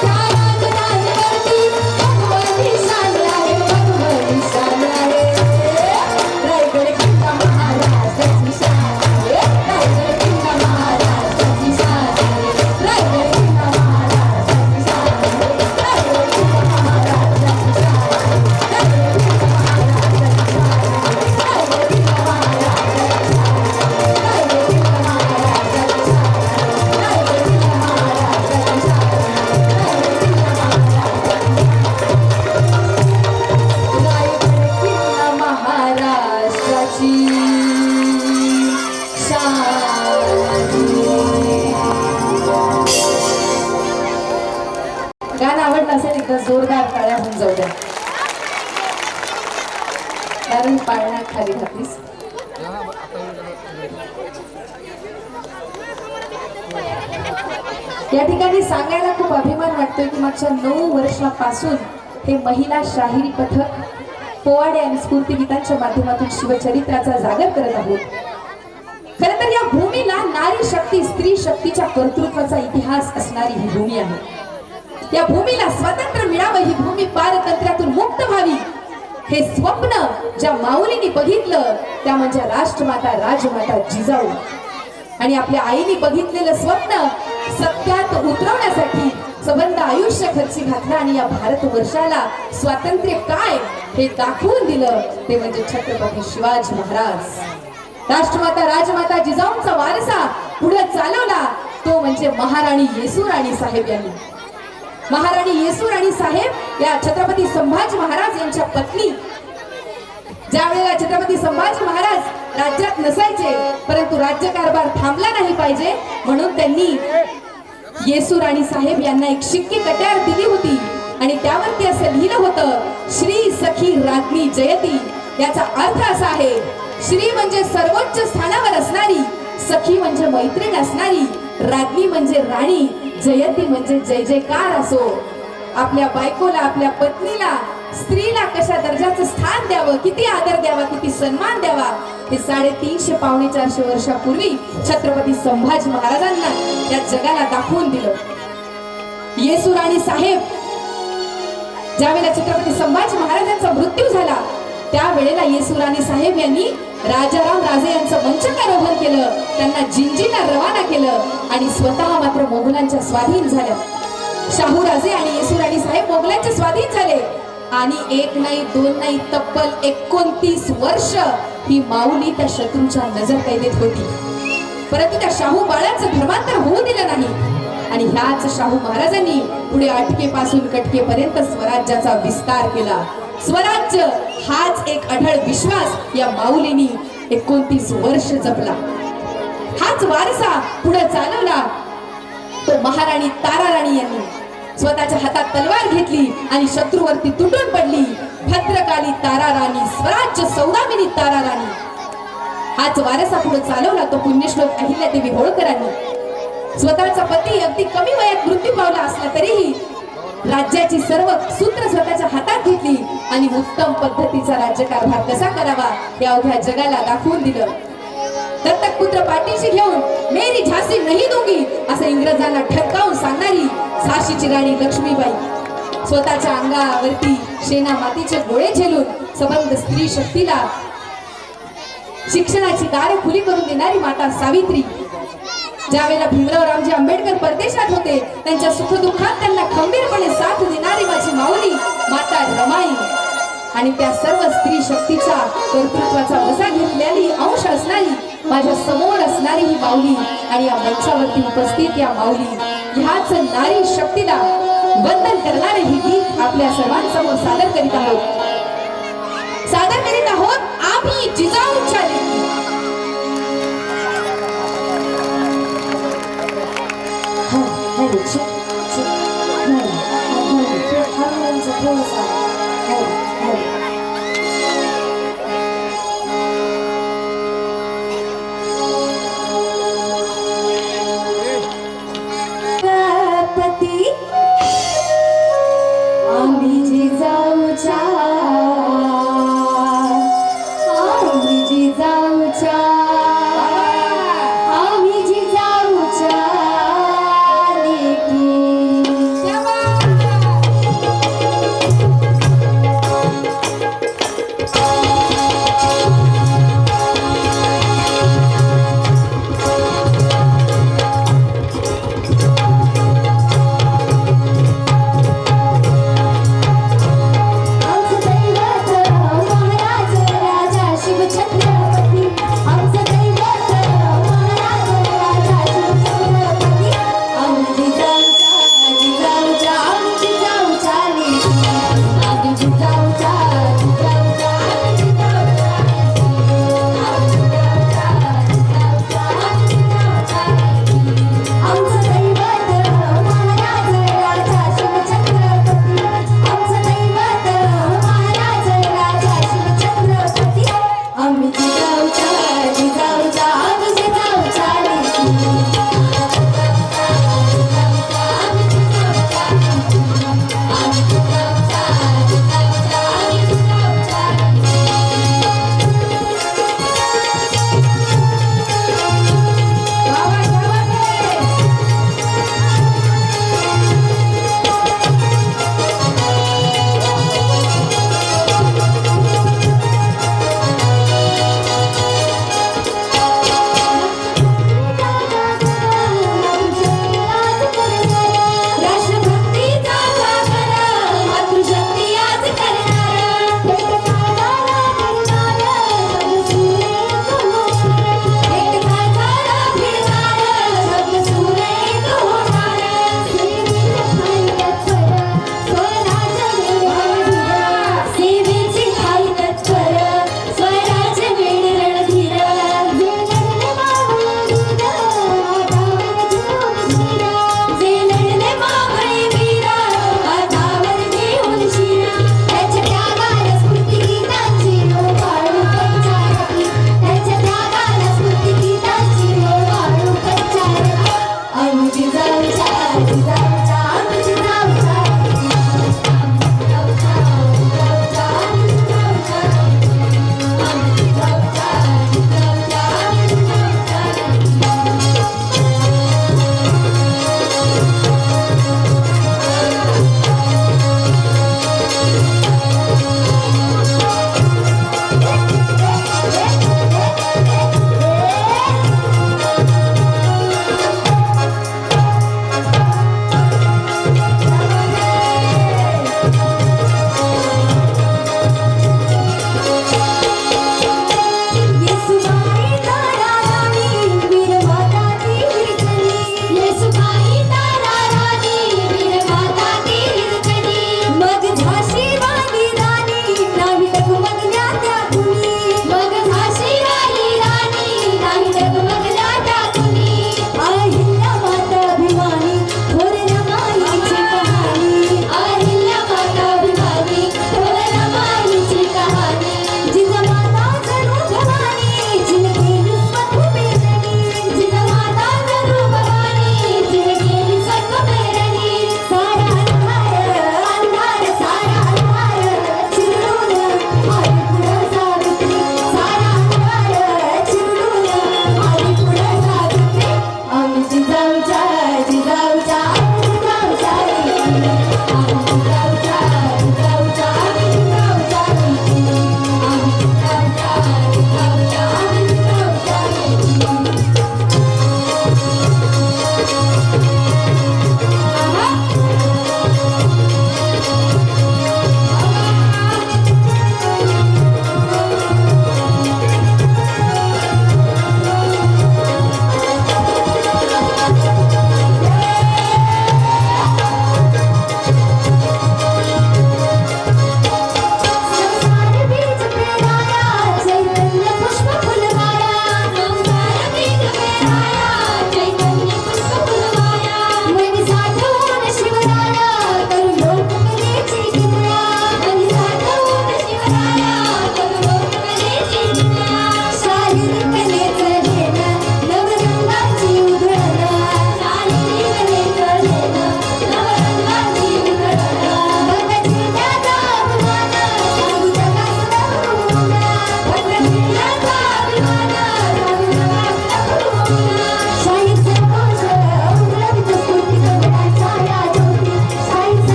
त्या राजधानीवरती भगवती शान आहे, भगवती शान आहे. रायगड किल्ला महाराष्ट्राची शान आहे, रायगड किल्ला महाराष्ट्राची शान आहे, रायगड किल्ला महाराष्ट्राची शान आहे, रायगड किल्ला महाराष्ट्राची शान आहे, रायगड किल्ला महाराष्ट्राची शान आहे, रायगड किल्ला महाराष्ट्राची शान आहे, रायगड किल्ला महाराष्ट्राची शान आहे, रायगड किल्ला महाराष्ट्राची शान आहे, रायगड किल्ला महाराष्ट्राची गाणं आवडलं असेल एकदा जोरदार टाळ्या होऊन जाऊ द्या. कारण पाळण्यात खाली घातलीस. या ठिकाणी सांगायला खूप अभिमान वाटतोय की मागच्या 9 वर्षापासून हे महिला शाहिरी पथक पोवाडे आणि स्फूर्तिगीतांच्या माध्यमातून शिवचरित्राचा जागर करत आहोत. खरं तर या भूमीला नारी शक्ती स्त्री शक्तीच्या कर्तृत्वाचा इतिहास असणारी ही भूमी आहे. या भूमीला स्वातंत्र्य मिळावं, ही भूमी पारतंत्र्यातून मुक्त व्हावी, हे स्वप्न ज्या माऊलींनी बघितलं त्या म्हणजे राष्ट्रमाता राजमाता जिजाऊ. आणि आपल्या आईने बघितलेलं स्वप्न सत्यात उतरवण्यासाठी सबंध आयुष्य खर्ची घातलं आणि या भारतवर्षाला स्वातंत्र्य काय हे दाखवून दिलं ते म्हणजे छत्रपती शिवाजी महाराज. राष्ट्रमाता राजमाता जिजाऊंचा वारसा पुढे चालवला तो म्हणजे महाराणी येसूराणी साहेब यांनी. महाराणी येसूराणी साहेब या छत्रपती संभाजी महाराज यांच्या पत्नी. ज्या वेळेला छत्रपती संभाजी महाराज राज्यात नसायचे, परंतु राज्यकारभार थांबला नाही पाहिजे म्हणून त्यांनी येसूराणी साहेब यांना एक शिक्के कट्यार दिली होती आणि त्यावरती असं लिहिलं होतं, श्री सखी राज्ञी जयती. याचा अर्थ असा आहे, श्री म्हणजे सर्वोच्च स्थानावर असणारी, सखी म्हणजे मैत्रीण असणारी, राज्ञी म्हणजे राणी, जयती म्हणजे जय जयकार असो. आपल्या बायकोला, आपल्या पत्नीला, स्त्रीला कशा दर्जाचं स्थान द्यावं, किती आदर द्यावा, किती सन्मान द्यावा, हे 350 पावणे 400 वर्षापूर्वी छत्रपती संभाजी महाराजांना या जगाला दाखवून दिलं. येसूराणी साहेब ज्यावेळेला छत्रपती संभाजी महाराजांचा मृत्यू झाला त्यावेळेला येसूराणी साहेब यांनी राजाराम राजे यांचं मंचकारोहण केलं, त्यांना जिंजीला रवाना केलं आणि स्वतः मात्र मोगलांच्या स्वाधीन झाल्या. शाहू राजे आणि येसूराणी साहेब मोगलांच्या स्वाधीन झाले आणि 1 नाही 2 नाही तब्बल 29 वर्ष ही माऊली त्या शत्रूच्या नजर कैदेत होती. परंतु त्या शाहू बाळाचं धर्मांतर होऊ दिलं नाही आणि ह्याच शाहू महाराजांनी पुढे अटकेपासून कटकेपर्यंत स्वराज्याचा विस्तार केला. स्वराज्य हाच एक अढळ विश्वास या माऊलीनी 29 वर्ष जपला. हाच वारसा पुढे चालवला तो महाराणी ताराराणी यांनी. स्वतःच्या हातात तलवार घेतली आणि शत्रूवरती तुटून पडली. भद्रकाली ताराराणी, स्वराज्य सौदामिनी ताराराणी. हाच वारसा पुढे चालवला तो पुण्यश्लोक अहिल्यादेवी होळकरांनी. स्वतःचा पती अगदी कमी वयात मृत्यू पावला असला तरीही राज्याची सर्व सूत्र स्वतःच्या हातात घेतली आणि उत्तम पद्धतीचा राज्यकारभार कसा करावा हे अवघ्या जगाला दाखवून दिलं. दत्तक पुत्र पाठीशी घेऊन मेरी झांसी नाही दूंगी असं इंग्रजांना ठणकावून सांगणारी झाशीची राणी लक्ष्मीबाई. स्वतःच्या अंगावरती शेना मातीचे गोळे झेलून सबंध स्त्री शक्तीला शिक्षणाची दारे खुली करून देणारी माता सावित्री. ज्यावेळेला भीमराव रामजी आंबेडकर परदेशात होते त्यांच्या सुखदुःखात त्यांना खंबीरपणे साथ देणारी माझी माऊली माता रमाई. आणि त्या सर्व स्त्री शक्तीचा कर्तृत्वाचा वसा घेतलेली अंश असणारी माझ्या समोर असणारी ही माऊली आणि या मंचावरती उपस्थित या माऊली ह्याच नारी शक्तीला वंदन करणारे हे गीत आपल्या सर्वांसमोर सादर करीत आहोत आम्ही जिजाऊच्या लेकी. आम्ही जिजाऊच्या, आम्ही जिजाऊच्या, आम्ही जिजाऊच्या लेकी.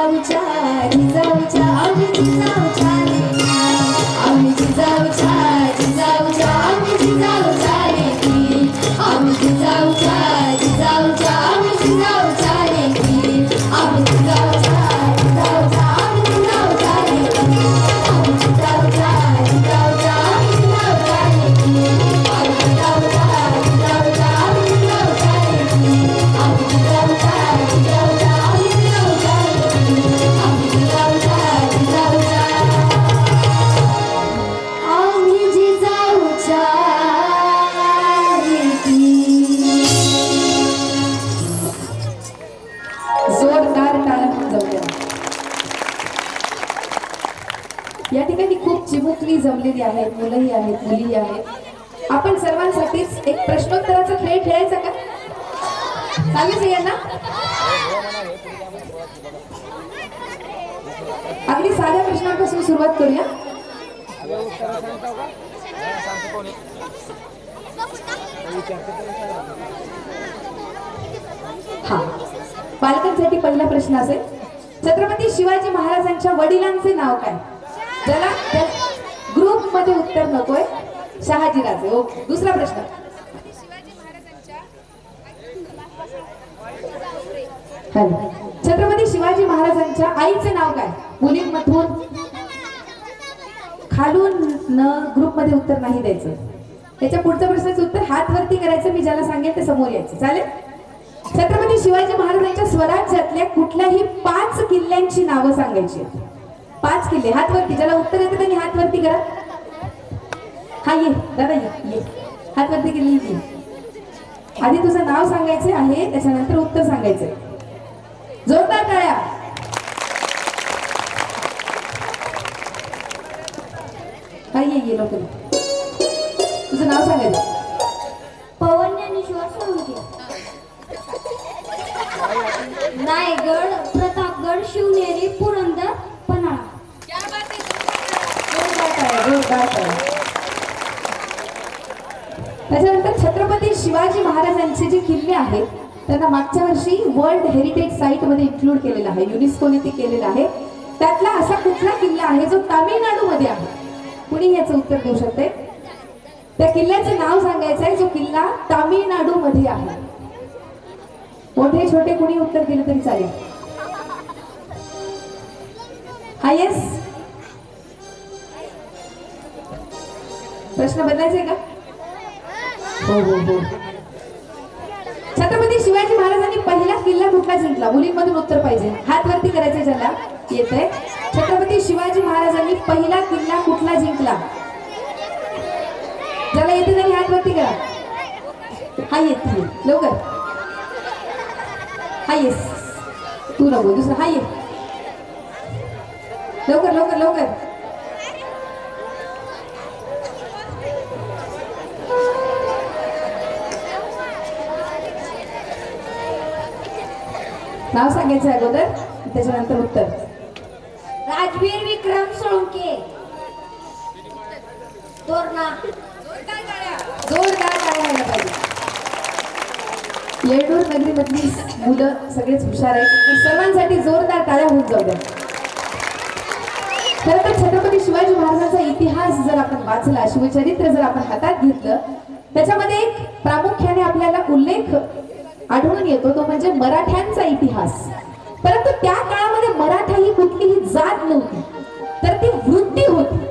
जिजाऊच्या जिजाऊच्या आम्ही जिजाऊच्या लेकी आम्ही जिजाऊच्या जिजाऊच्या आम्ही जिजाऊच्या लेकी आम्ही जिजाऊच्या जिजाऊच्या आम्ही जिजाऊच्या लेकी आम्ही जिजाऊच्या जिजाऊच्या आम्ही जिजाऊच्या लेकी आम्ही जिजाऊच्या जिजाऊच्या आम्ही जिजाऊच्या लेकी आम्ही जिजाऊच्या जिजाऊच्या आम्ही जिजाऊच्या लेकी आम्ही जिजाऊच्या जिजाऊच्या आम्ही जिजाऊच्या लेकी आम्ही जिजाऊच्या जिजाऊच्या आम्ही जिजाऊच्या लेकी. जोरदार टाळ्या होऊन जाऊया. या ठिकाणी खूप चिमुकली जमलेली आहेत, मुलंही आहेत, मुलीही आहेत. आपण सर्वांसाठीच एक प्रश्नोत्तराचा खेळ खेळायचा का? चालेल सगळ्यांना? अगदी साध्या प्रश्नांपासून सुरुवात करूया. हा, बालकांसाठी पहिला प्रश्न असेल. छत्रपती शिवाजी महाराजांच्या वडिलांचे नाव काय? ज्याला ग्रुप मध्ये उत्तर नकोय. शहाजीराजे. ओके. दुसरा प्रश्न. हॅलो. छत्रपती शिवाजी महाराजांच्या आईचे नाव काय? मुलींमधून खालून न ग्रुप मध्ये उत्तर नाही द्यायचं. त्याच्या पुढच्या प्रश्नाचं उत्तर हात वरती करायचं. मी ज्याला सांगेल ते समोर यायचं. चालेल? छत्रपती शिवाजी महाराजांच्या स्वराज्यातल्या कुठल्याही 5 किल्ल्यांची नावं सांगायची. 5 किल्ले. हात वरती. ज्याला उत्तर येतं त्यांनी हात वरती करा. हा ये दादा ये. हात वरती केली की आधी तुझं नाव सांगायचं आहे, त्याच्यानंतर उत्तर सांगायचंय. जोरदार टाळ्या. हा ये लवकर. तुझं नाव सांगायचं. पवन ज्ञानेश्वर सोळंके. नायगड, प्रतापगड, शिवनेरी, पुरंदर, पन्हाळा. जोरदार टाळ्या, जोरदार टाळ्या. त्याच्यानंतर छत्रपती शिवाजी महाराजांचे जे किल्ले आहेत त्यांना मागच्या वर्षी वर्ल्ड हेरिटेज साईट मध्ये इन्क्लूड केलेला आहे. युनेस्कोने ते केलेलं आहे. त्यातला असा कुठला किल्ला आहे जो तामिळनाडू मध्ये आहे? कुणी याचं उत्तर देऊ शकते? त्या किल्ल्याचं नाव सांगायचं आहे जो किल्ला तामिळनाडू मध्ये आहे. मोठे छोटे कुणी उत्तर दिलं तरी चालेल. हा येस. प्रश्न बदलायचा का? हो. छत्रपती शिवाजी महाराजांनी पहिला किल्ला कुठला जिंकला? मुलींमधून उत्तर पाहिजे. हात वरती करायचे ज्याला येतंय. छत्रपती शिवाजी महाराजांनी पहिला किल्ला कुठला जिंकला? ज्याला येते त्यांनी हात वरती करा. हा येते लवकर. हा येस. तू नको दुसरा. हा ये लवकर लवकर लवकर. नाव सांगायचं अगोदर, त्याच्यानंतर उत्तर. राजवीर विक्रम सोळंके. तोरणा. जोरदार टाळ्या व्हायला पाहिजे. येळूर नगरीमधली मुलं सगळेच हुशार आहेत. तर सर्वांसाठी जोरदार टाळ्या होऊन जाऊ द्या. खरं तर छत्रपती शिवाजी महाराजांचा इतिहास जर आपण वाचला, शिवचरित्र जर आपण हातात घेतलं, त्याच्यामध्ये एक प्रामुख्याने आपल्याला उल्लेख आढळून येतो, तो म्हणजे मराठ्यांचा इतिहास. परंतु त्या काळामध्ये मराठा ही कुठलीही जात नव्हती, तर ती वृत्ती होती.